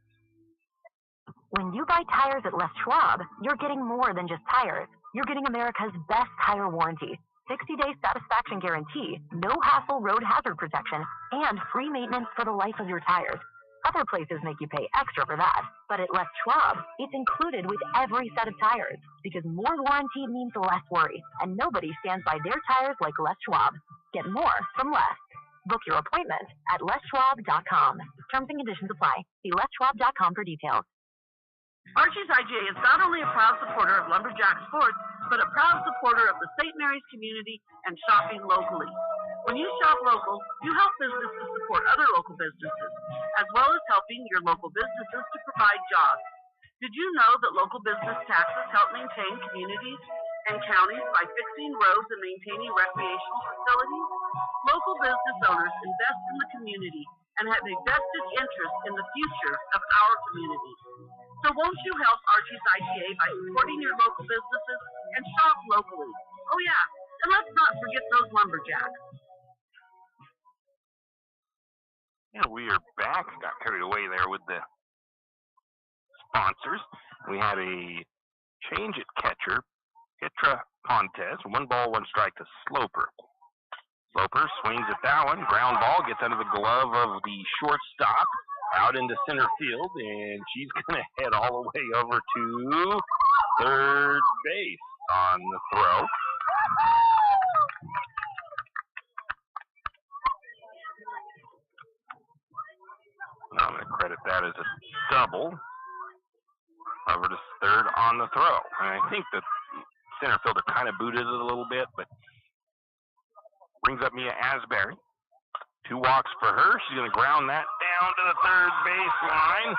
When you buy tires at Les Schwab, you're getting more than just tires. You're getting America's best tire warranty, 60-day satisfaction guarantee, no hassle road hazard protection, and free maintenance for the life of your tires. Other places make you pay extra for that, but at Les Schwab, it's included with every set of tires, because more warranty means less worry, and nobody stands by their tires like Les Schwab. Get more from less. Book your appointment at leschwab.com. Terms and conditions apply. See leschwab.com for details. Archie's IGA is not only a proud supporter of Lumberjack sports, but a proud supporter of the St. Mary's community and shopping locally. When you shop local, you help businesses support other local businesses, as well as helping your local businesses to provide jobs. Did you know that local business taxes help maintain communities and counties by fixing roads and maintaining recreational facilities? Local business owners invest in the community and have a vested interest in the future of our community. So won't you help Archie's IGA by supporting your local businesses and shop locally? Oh yeah, and let's not forget those Lumberjacks. Yeah, we are back. Got carried away there with the sponsors. We had a change at catcher, Hitra contest. 1 ball, 1 strike to Sloper. Sloper swings at that one. Ground ball gets under the glove of the shortstop out into center field, and she's going to head all the way over to third base on the throw. I'm going to credit that as a double. Over to third on the throw. And I think the center fielder kind of booted it a little bit, but brings up Mia Asbury. 2 walks for her. She's going to ground that down to the third baseline.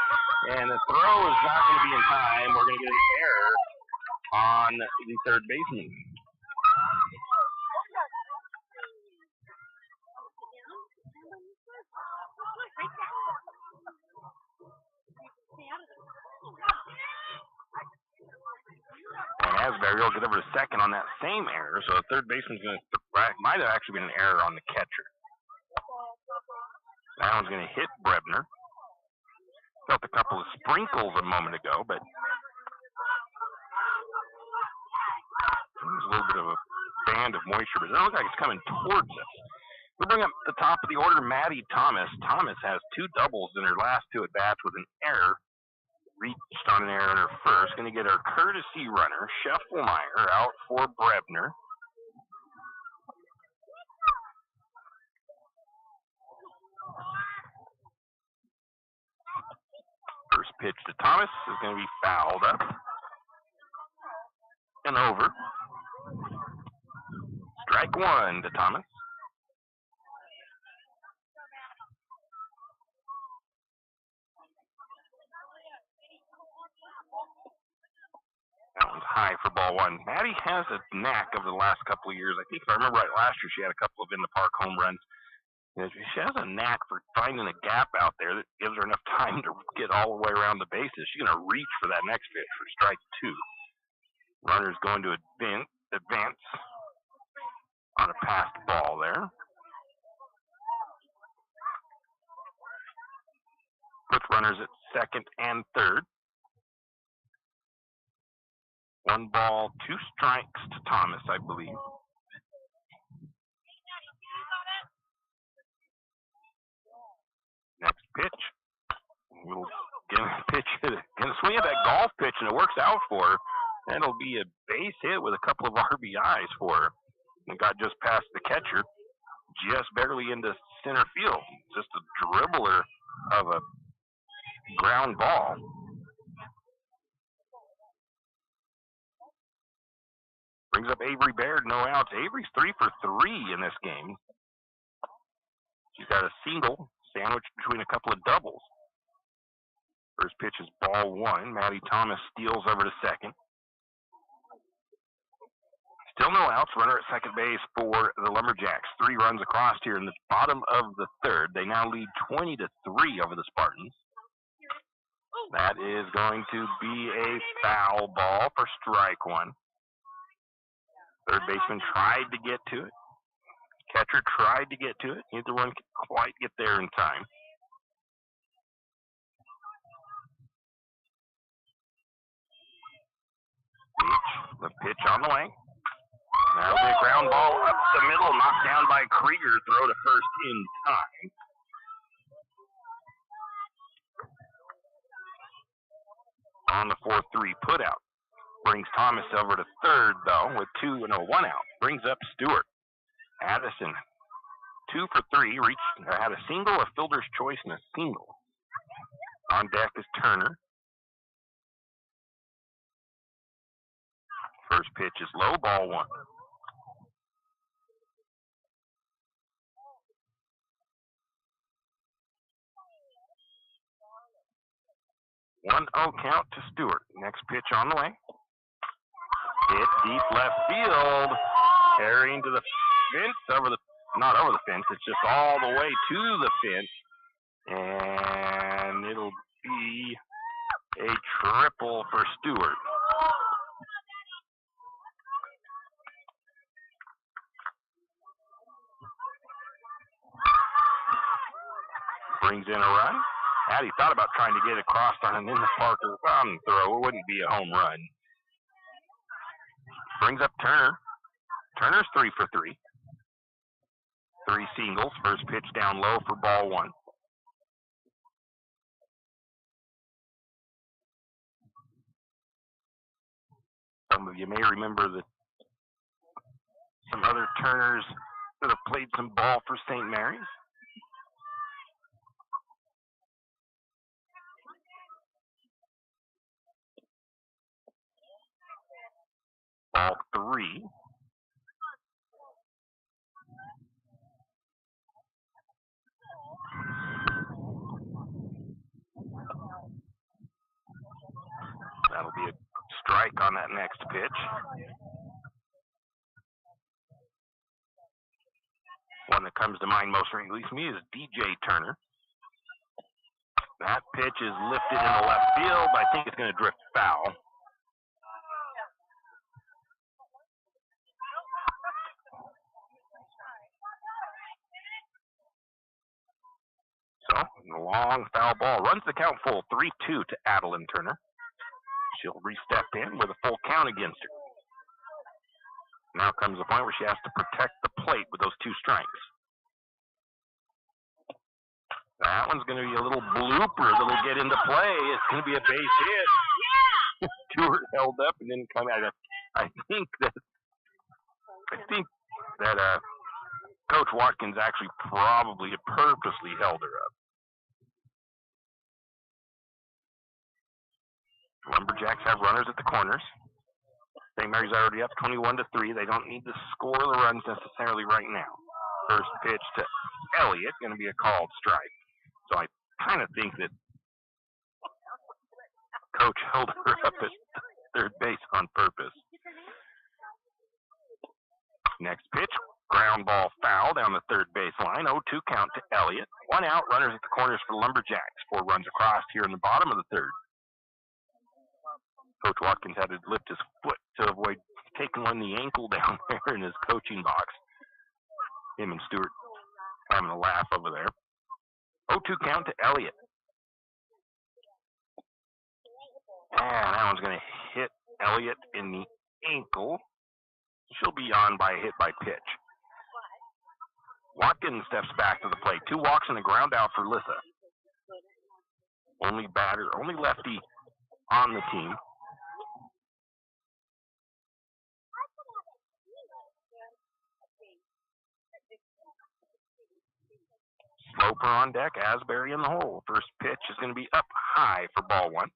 And the throw is not going to be in time. We're going to get an error on the third baseman. And Asbury will get over to second on that same error. So the third baseman's going to, might have actually been an error on the catcher. That one's going to hit Brebner. Felt a couple of sprinkles a moment ago, but there's a little bit of a band of moisture, but it doesn't look like it's coming towards us. We'll bring up the top of the order, Maddie Thomas. Thomas has 2 doubles in her last 2 at-bats with an error. Reached on an error in her first. Going to get her courtesy runner, Scheffelmeyer, out for Brebner. First pitch to Thomas is going to be fouled up and over. Strike one to Thomas. That one's high for ball one. Maddie has a knack over the last couple of years. I think if I remember right, last year she had a couple of in-the-park home runs. She has a knack for finding a gap out there that gives her enough time to get all the way around the bases. She's going to reach for that next pitch for strike two. Runner's going to advance on a passed ball there. Puts runners at second and third. 1 ball, 2 strikes to Thomas, I believe. Next pitch. Gonna swing at that golf pitch, and it works out for her. That'll be a base hit with a couple of RBIs for her. And got just past the catcher, just barely into center field. Just a dribbler of a ground ball. Brings up Avery Baird, no outs. Avery's 3 for 3 in this game. She's got a single sandwiched between a couple of doubles. First pitch is ball one. Maddie Thomas steals over to second. Still no outs. Runner at second base for the Lumberjacks. 3 runs across here in the bottom of the third. They now lead 20-3 over the Spartans. That is going to be a foul ball for strike one. Third baseman tried to get to it. Catcher tried to get to it. Neither one could quite get there in time. The pitch on the way. That'll be a ground ball up the middle, knocked down by Krieger. Throw to first in time. On the 4-3 putout. Brings Thomas over to third, though, with 1 out. Brings up Stewart. Addison, 2 for 3. Had a single, a fielder's choice, and a single. On deck is Turner. First pitch is low, ball one. One 0 count to Stewart. Next pitch on the way. Hit deep left field. Carrying to the fence, not over the fence, it's just all the way to the fence. And it'll be a triple for Stewart. Brings in a run. Hattie thought about trying to get across on an in-the-park throw. It wouldn't be a home run. Brings up Turner. Turner's 3 for 3. 3 singles. First pitch down low for ball one. Some of you may remember that some other Turners that have played some ball for St. Mary's. Ball 3. That'll be a strike on that next pitch. One that comes to mind most recently to me is DJ Turner. That pitch is lifted in the left field. I think it's going to drift foul. So, a long foul ball. Runs the count full. 3-2 to Adeline Turner. She'll re-step in with a full count against her. Now comes the point where she has to protect the plate with those 2 strikes. That one's going to be a little blooper that'll get into play. It's going to be a base hit. Stewart held up and didn't come out. I think that Coach Watkins actually probably purposely held her up. Lumberjacks have runners at the corners. St. Mary's already up 21-3. They don't need to score the runs necessarily right now. First pitch to Elliott, going to be a called strike. So I kind of think that Coach held her up at third base on purpose. Next pitch, ground ball foul down the third base line. 0-2 count to Elliott. One out, runners at the corners for Lumberjacks. 4 runs across here in the bottom of the third. Coach Watkins had to lift his foot to avoid taking one in the ankle down there in his coaching box. Him and Stewart having a laugh over there. 0-2 count to Elliott. And that one's going to hit Elliott in the ankle. She'll be on by a hit by pitch. Watkins steps back to the plate. 2 walks and a ground out for Lissa. Only lefty on the team. Sloper on deck, Asbury in the hole. First pitch is going to be up high for ball 1.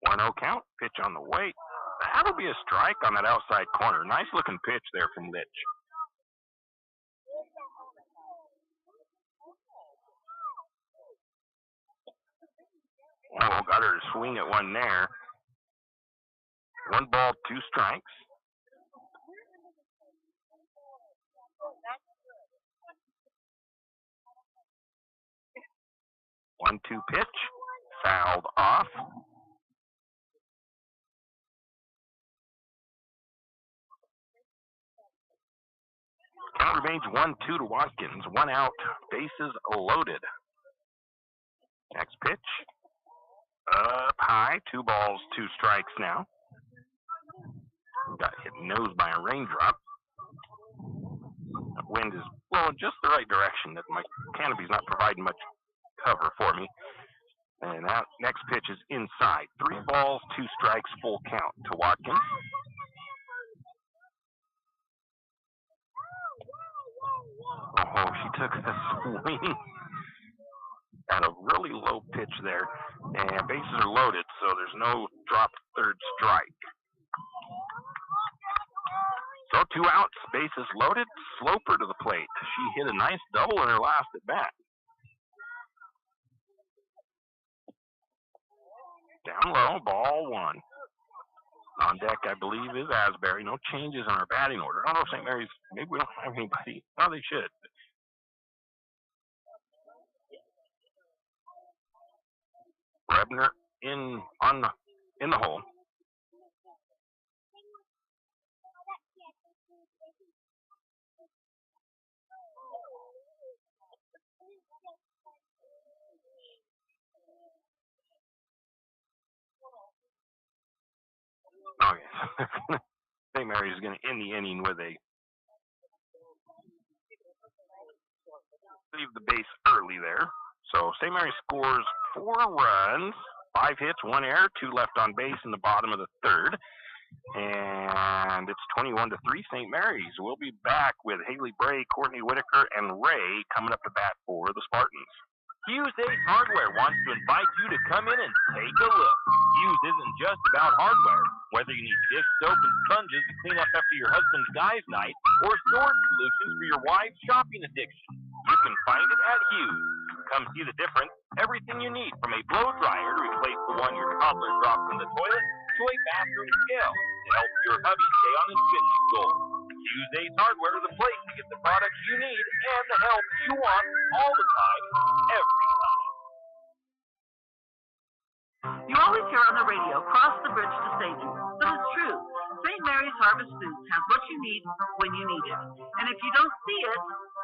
One 0 count, pitch on the way. That'll be a strike on that outside corner. Nice looking pitch there from Litch. Oh, got her to swing at one there. 1 ball, 2 strikes. One 2 pitch, fouled off. Count remains 1-2 to Watkins. 1 out, bases loaded. Next pitch, up high. 2 balls, 2 strikes now. Got hit nose by a raindrop. The wind is blowing just the right direction. That my canopy's not providing much cover for me. And that next pitch is inside. 3 balls, 2 strikes, full count to Watkins. Oh, she took a swing at a really low pitch there. And bases are loaded, so there's no drop third strike. So 2 outs, bases loaded. Sloper to the plate. She hit a nice double in her last at bat. Down low, ball 1. On deck, I believe, is Asbury. No changes in our batting order. I don't know if St. Mary's, maybe we don't have anybody. No, they should. Rebner in the hole. Okay. St. Mary's is going to end the inning with a leave the base early there. So St. Mary scores 4 runs, 5 hits, 1 error, 2 left on base in the bottom of the third. And it's 21-3 St. Mary's. We'll be back with Haley Bray, Courtney Whitaker, and Ray coming up to bat for the Spartans. Hughes Ace Hardware wants to invite you to come in and take a look. Hughes isn't just about hardware. Whether you need dish soap and sponges to clean up after your husband's guys' night, or storage solutions for your wife's shopping addiction, you can find it at Hughes. Come see the difference. Everything you need, from a blow dryer to replace the one your toddler drops in the toilet, to a bathroom scale to help your hubby stay on his fitness goals. Hughes Ace Hardware is the place to get the products you need and the help you want all the time, every time. You always hear on the radio, cross the bridge to savings. But it's true. St. Mary's Harvest Foods has what you need when you need it. And if you don't see it,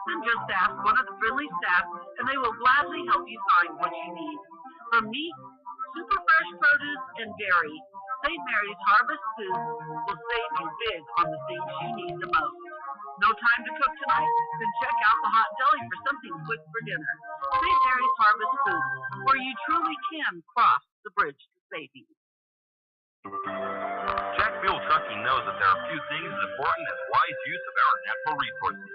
then just ask one of the friendly staff and they will gladly help you find what you need. From meat, super fresh produce, and dairy, St. Mary's Harvest Foods will save you big on the things you need the most. No time to cook tonight? Then check out the hot deli for something quick for dinner. St. Mary's Harvest Foods, where you truly can cross the bridge to savings. Jack Fuel Trucking knows that there are few things as important as wise use of our natural resources.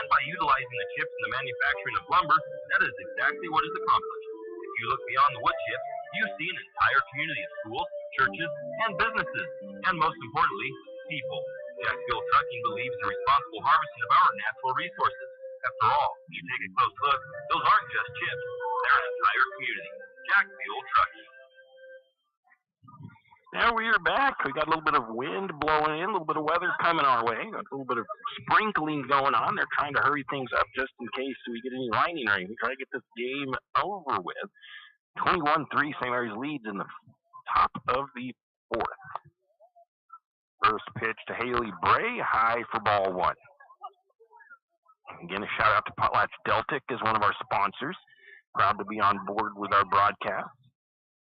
And by utilizing the chips in the manufacturing of lumber, that is exactly what is accomplished. If you look beyond the wood chips, you see an entire community of schools, churches, and businesses, and most importantly, people. Jacksville Trucking believes in responsible harvesting of our natural resources. After all, if you take a close look, those aren't just chips, they're an entire community. Jacksville Trucking. Now we are back. We got a little bit of wind blowing in, a little bit of weather coming our way, got a little bit of sprinkling going on. They're trying to hurry things up just in case we get any lightning or anything. Try to get this game over with. 21-3, St. Mary's leads in the top of the fourth. First pitch to Haley Bray, high for ball one. Again, a shout out to Potlatch Deltic as one of our sponsors. Proud to be on board with our broadcast.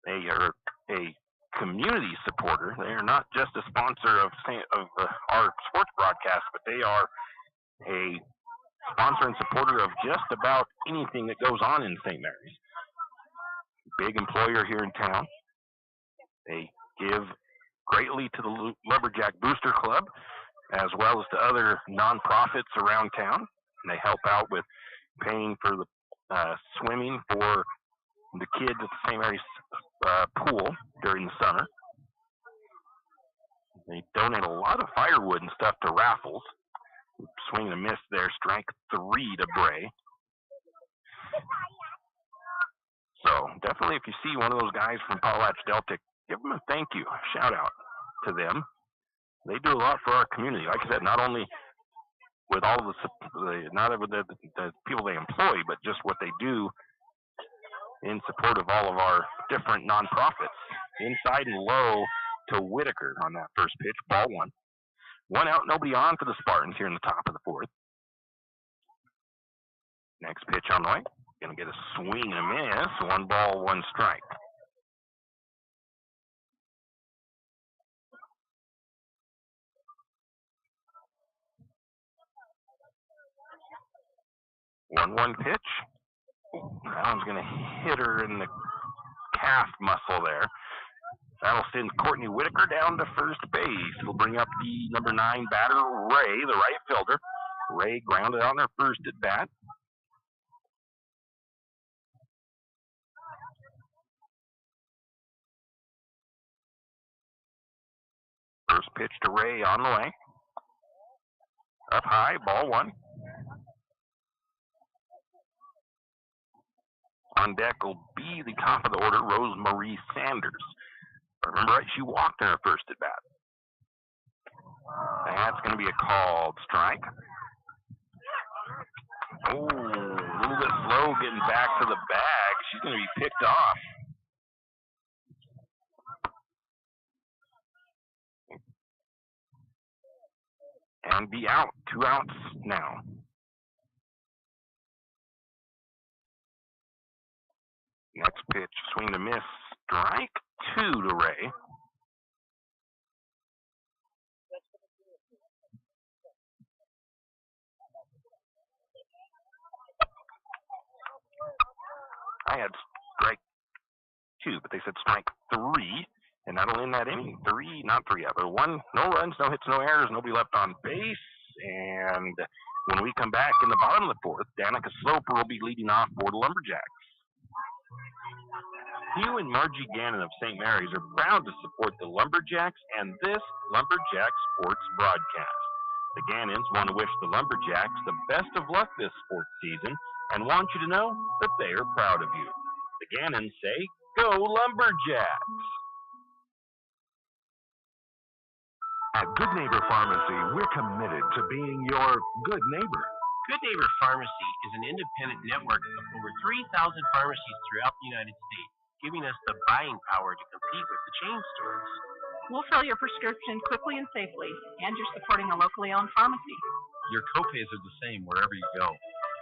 They are a community supporter. They are not just a sponsor of our sports broadcast, but they are a sponsor and supporter of just about anything that goes on in St. Mary's. Big employer here in town. They give greatly to the Lumberjack Booster Club, as well as to other nonprofits around town. And they help out with paying for the swimming for the kids at the St. Mary's pool during the summer. They donate a lot of firewood and stuff to raffles. Swing and a miss there, strike 3 to Bray. So definitely, if you see one of those guys from Potlatch Deltic, give them a thank you, a shout out to them. They do a lot for our community. Like I said, not only with all of the people they employ, but just what they do in support of all of our different nonprofits. Inside and low to Whitaker on that first pitch, ball one. One out, nobody on for the Spartans here in the top of the fourth. Next pitch on the way. Going to get a swing and a miss. 1 ball, 1 strike. 1-1 pitch. That one's going to hit her in the calf muscle there. That'll send Courtney Whitaker down to first base. It'll bring up the number 9 batter, Ray, the right fielder. Ray grounded on her first at bat. First pitch to Ray on the way. Up high, ball one. On deck will be the top of the order, Rosemarie Sanders. Remember right, she walked in her first at bat. That's going to be a called strike. Oh, a little bit slow getting back to the bag. She's going to be picked off. And be out. 2 outs now. Next pitch, swing to miss, strike 2 to Ray. I had strike 2, but they said strike 3, and that'll end that inning. 3, not 3 out, but 1, no runs, no hits, no errors, nobody left on base. And when we come back in the bottom of the fourth, Danica Sloper will be leading off for the Lumberjacks. Hugh and Margie Gannon of St. Mary's are proud to support the Lumberjacks and this Lumberjack sports broadcast. The Gannons want to wish the Lumberjacks the best of luck this sports season and want you to know that they are proud of you. The Gannons say, "Go Lumberjacks!" At Good Neighbor Pharmacy, we're committed to being your good neighbor. Good Neighbor Pharmacy is an independent network of over 3,000 pharmacies throughout the United States, giving us the buying power to compete with the chain stores. We'll fill your prescription quickly and safely, and you're supporting a locally owned pharmacy. Your copays are the same wherever you go.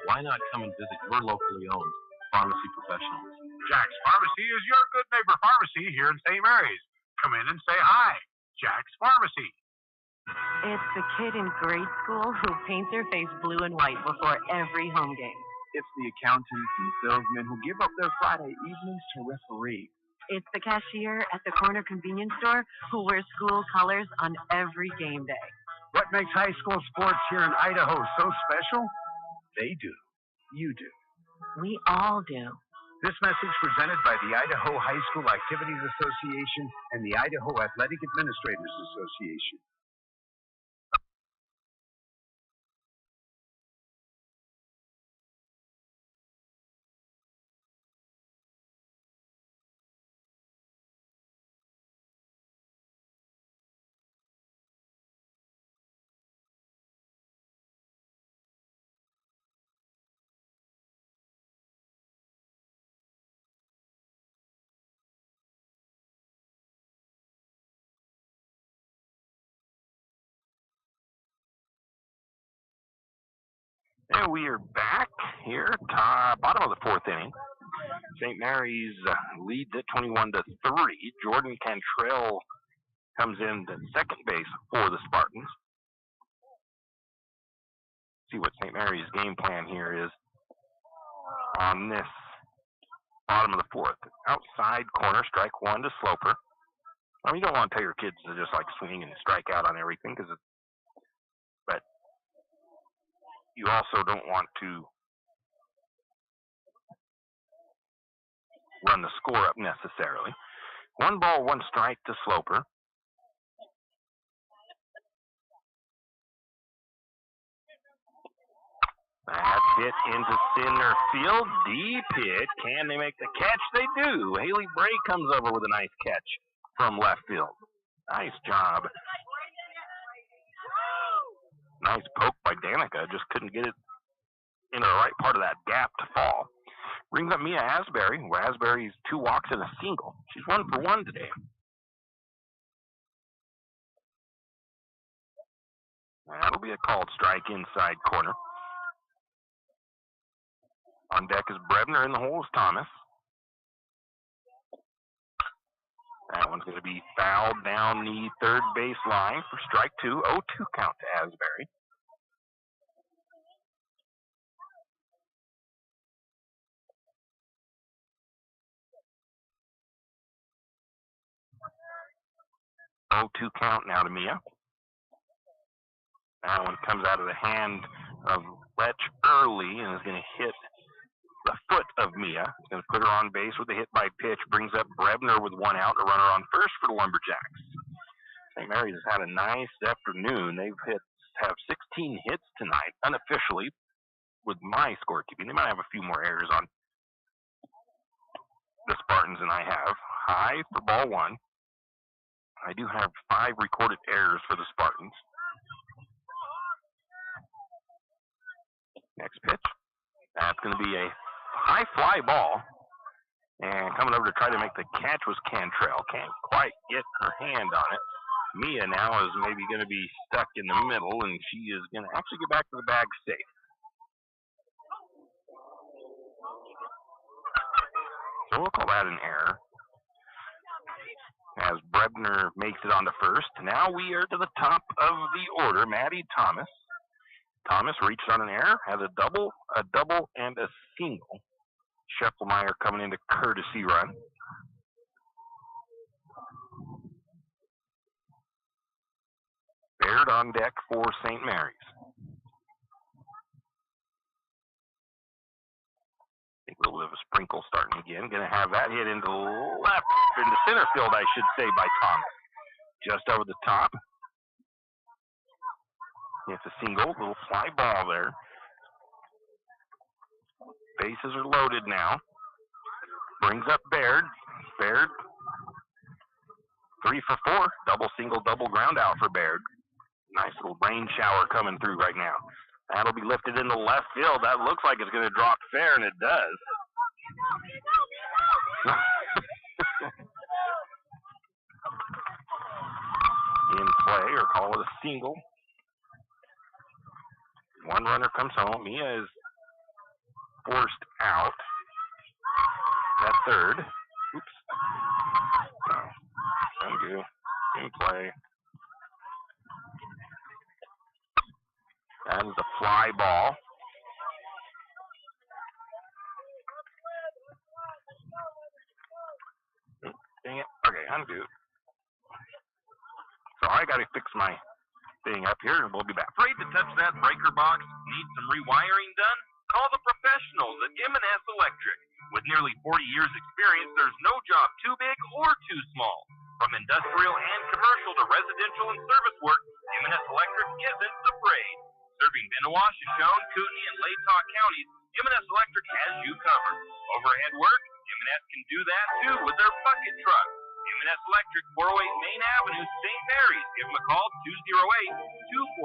Why not come and visit your locally owned pharmacy professionals? Jack's Pharmacy is your Good Neighbor Pharmacy here in St. Mary's. Come in and say hi. Jack's Pharmacy. It's the kid in grade school who paints their face blue and white before every home game. It's the accountants and salesmen who give up their Friday evenings to referee. It's the cashier at the corner convenience store who wears school colors on every game day. What makes high school sports here in Idaho so special? They do. You do. We all do. This message presented by the Idaho High School Activities Association and the Idaho Athletic Administrators Association. And we are back here, bottom of the fourth inning. St. Mary's leads at 21-3. Jordan Cantrell comes in to second base for the Spartans. See what St. Mary's game plan here is on this bottom of the fourth. Outside corner, strike one to Sloper. I mean, you don't want to tell your kids to just like swing and strike out on everything, but you also don't want to run the score up necessarily. 1 ball, 1 strike to Sloper. That's hit into center field. Deep hit. Can they make the catch? They do. Haley Bray comes over with a nice catch from left field. Nice job. Nice poke by Danica. Just couldn't get it in the right part of that gap to fall. Brings up Mia Asbury. Asbury's 2 walks and a single. She's 1 for 1 today. That'll be a called strike inside corner. On deck is Brebner, in the hole is Thomas. That one's going to be fouled down the third base line for strike 2. 0-2 count to Asbury. Oh, 2 count now to Mia. That one comes out of the hand of Letch early and is going to hit the foot of Mia. He's going to put her on base with a hit by pitch. Brings up Brebner with 1 out, a runner on first for the Lumberjacks. St. Mary's has had a nice afternoon. They've have 16 hits tonight, unofficially, with my scorekeeping. They might have a few more errors on the Spartans than I have. High for ball 1. I do have 5 recorded errors for the Spartans. Next pitch. That's going to be a high fly ball. And coming over to try to make the catch was Cantrell. Can't quite get her hand on it. Mia now is maybe going to be stuck in the middle, and she is going to actually get back to the bag safe. So we'll call that an error. As Brebner makes it onto first. Now we are to the top of the order. Maddie Thomas. Thomas reached on an error, has a double, and a single. Scheffelmeyer coming into courtesy run. Baird on deck for St. Mary's. I think a little bit of a sprinkle starting again. Going to have that hit into center field, I should say, by Thomas. Just over the top. It's a single, little fly ball there. Bases are loaded now. Brings up Baird. Baird, 3 for 4. Double, single, double ground out for Baird. Nice little rain shower coming through right now. That'll be lifted into left field. That looks like it's going to drop fair, and it does. In play, or call it a single. 1 runner comes home. Mia is forced out at third. Oops. Undo. In play. That is a fly ball. Dang it. Okay, undo. So I got to fix my thing up here, and we'll be back. Afraid to touch that breaker box? Need some rewiring done? Call the professionals at M&S Electric. With nearly 40 years experience, there's no job too big or too small. From industrial and commercial to residential and service work, M&S Electric isn't afraid. Serving Benoit, Shoshone, Kootenai, and Latah counties, M&S Electric has you covered. Overhead work? M&S can do that too with their bucket truck. M&S Electric, 408 Main Avenue, St. Mary's. Give them a call,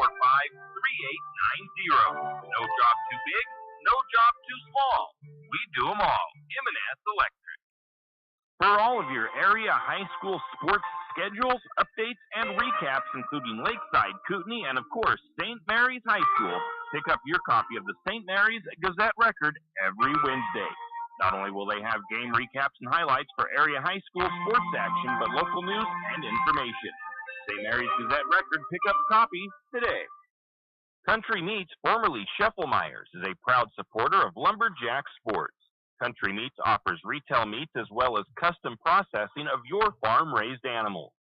208-245-3890. No job too big, no job too small. We do them all. M&S Electric. For all of your area high school sports schedules, updates, and recaps, including Lakeside, Kootenai, and of course, St. Mary's High School, pick up your copy of the St. Mary's Gazette Record every Wednesday. Not only will they have game recaps and highlights for area high school sports action, but local news and information. St. Mary's Gazette Record, pick up a copy today. Country Meats, formerly Scheffelmeyer's, is a proud supporter of Lumberjack Sports. Country Meats offers retail meats as well as custom processing of your farm-raised animals.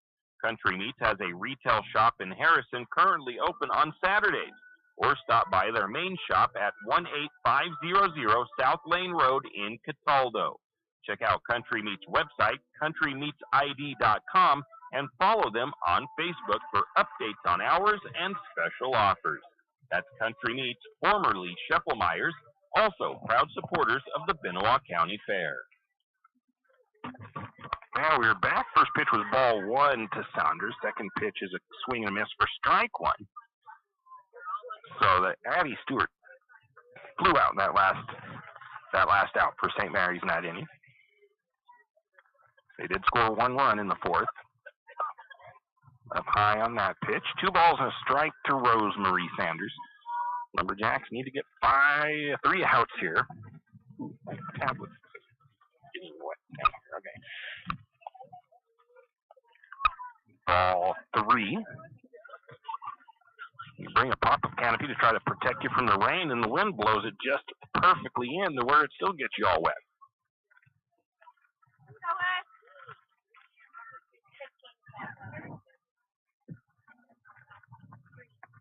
Country Meats has a retail shop in Harrison currently open on Saturdays, or stop by their main shop at 18500 South Lane Road in Cataldo. Check out Country Meats' website, countrymeatsid.com, and follow them on Facebook for updates on hours and special offers. That's Country Meats, formerly Scheffelmeyer's, also proud supporters of the Benoit County Fair. Now we're back. First pitch was ball one to Saunders. Second pitch is a swing and a miss for strike one. So the Addie Stewart flew out in that last out for St. Mary's in that inning. They did score one run in the fourth. Up high on that pitch. 2 balls and a strike to Rosemary Sanders. Lumberjacks need to get 3 outs here. Ooh, my tablet's getting wet down here. Okay. Ball 3. You bring a pop-up canopy to try to protect you from the rain, and the wind blows it just perfectly in to where it still gets you all wet.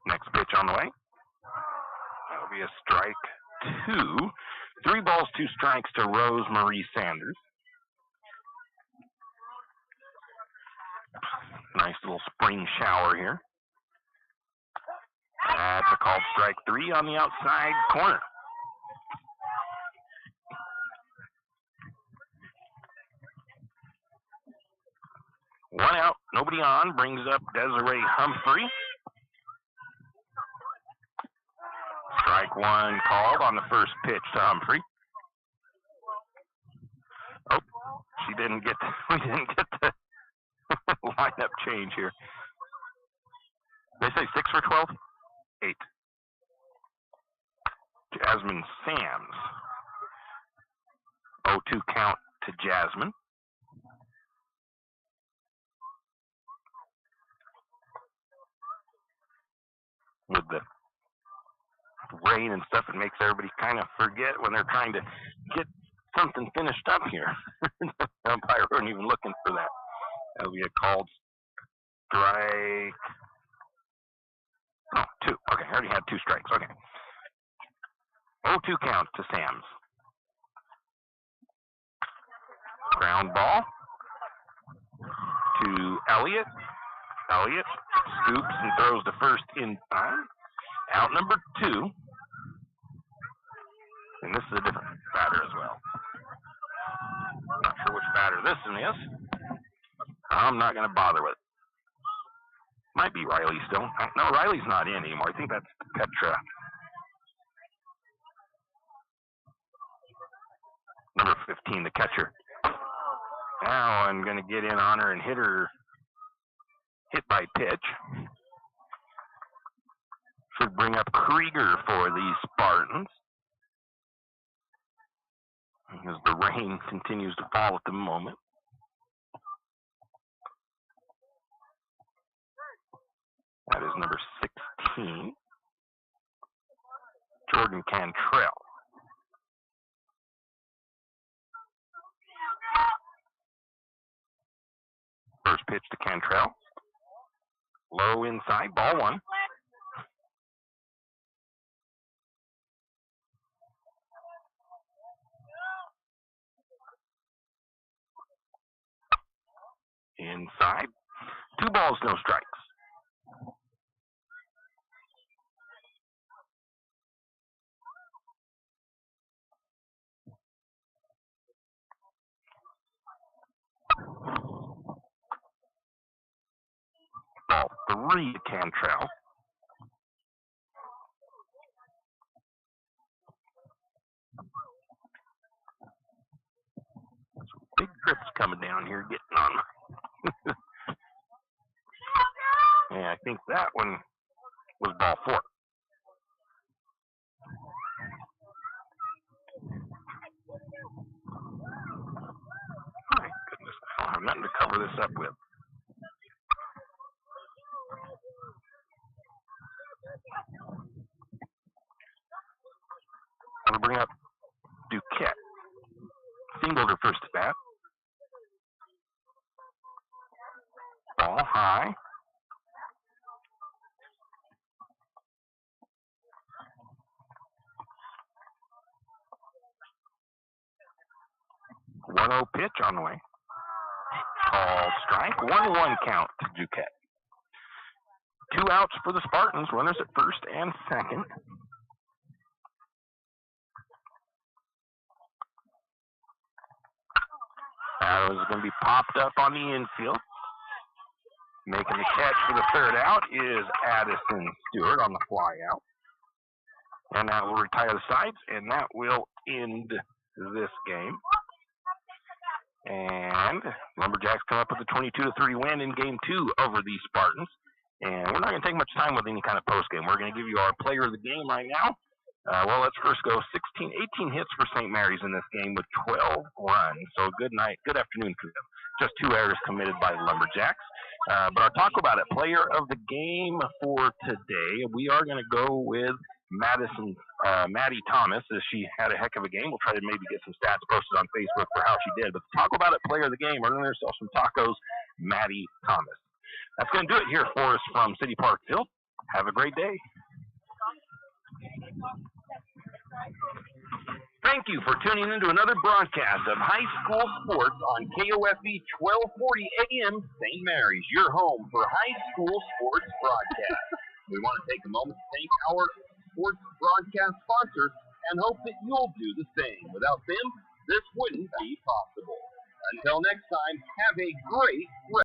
Next pitch on the way. That'll be a strike 2. 3 balls, 2 strikes to Rosemary Sanders. Nice little spring shower here. That's a called strike 3 on the outside corner. One out, nobody on, brings up Desiree Humphrey. Strike 1 called on the first pitch to Humphrey. Oh, we didn't get the lineup change here. Did they say 6 for 12? 8. Jasmine Sams. 0-2 count to Jasmine. With the rain and stuff, it makes everybody kind of forget when they're trying to get something finished up here. The umpire wasn't even looking for that. That'll be a called strike. Oh, 2. Okay, I already had 2 strikes. Okay. 0-2 count to Sams. Ground ball to Elliott. Elliott scoops and throws to first in time. Out number 2. And this is a different batter as well. Not sure which batter this one is. I'm not going to bother with it. Might be Riley still. No, Riley's not in anymore. I think that's Petra. Number 15, the catcher. Now I'm going to get in on her and hit by pitch. Should bring up Krieger for the Spartans. As the rain continues to fall at the moment. That is number 16, Jordan Cantrell. First pitch to Cantrell. Low inside, ball one. Inside. 2 balls, no strikes. Ball 3 to Cantrell. Big trips coming down here, getting on. Yeah, I think that one was ball 4. My goodness, I don't have nothing to cover this up with. I'm going to bring up Duquette. Singled her first at bat. Ball high. One 0 pitch on the way. Called strike. 1-1 count to Duquette. 2 outs for the Spartans. Runners at first and second. That was going to be popped up on the infield. Making the catch for the third out is Addison Stewart on the fly out. And that will retire the sides, and that will end this game. And Lumberjacks come up with a 22-3 win in Game 2 over the Spartans. And we're not going to take much time with any kind of postgame. We're going to give you our player of the game right now. Well, let's first go 18 hits for St. Mary's in this game with 12 runs. So good afternoon to them. Just 2 errors committed by Lumberjacks. But I'll talk about it. Player of the game for today, we are going to go with Maddie Thomas, as she had a heck of a game. We'll try to maybe get some stats posted on Facebook for how she did. But to talk about it, player of the game, earning herself some tacos, Maddie Thomas. That's going to do it here for us from City Park Field. Have a great day. Thank you for tuning into another broadcast of high school sports on KOFE 1240 AM St. Mary's, your home for high school sports broadcast. We want to take a moment to thank our sports broadcast sponsors and hope that you'll do the same. Without them, this wouldn't be possible. Until next time, have a great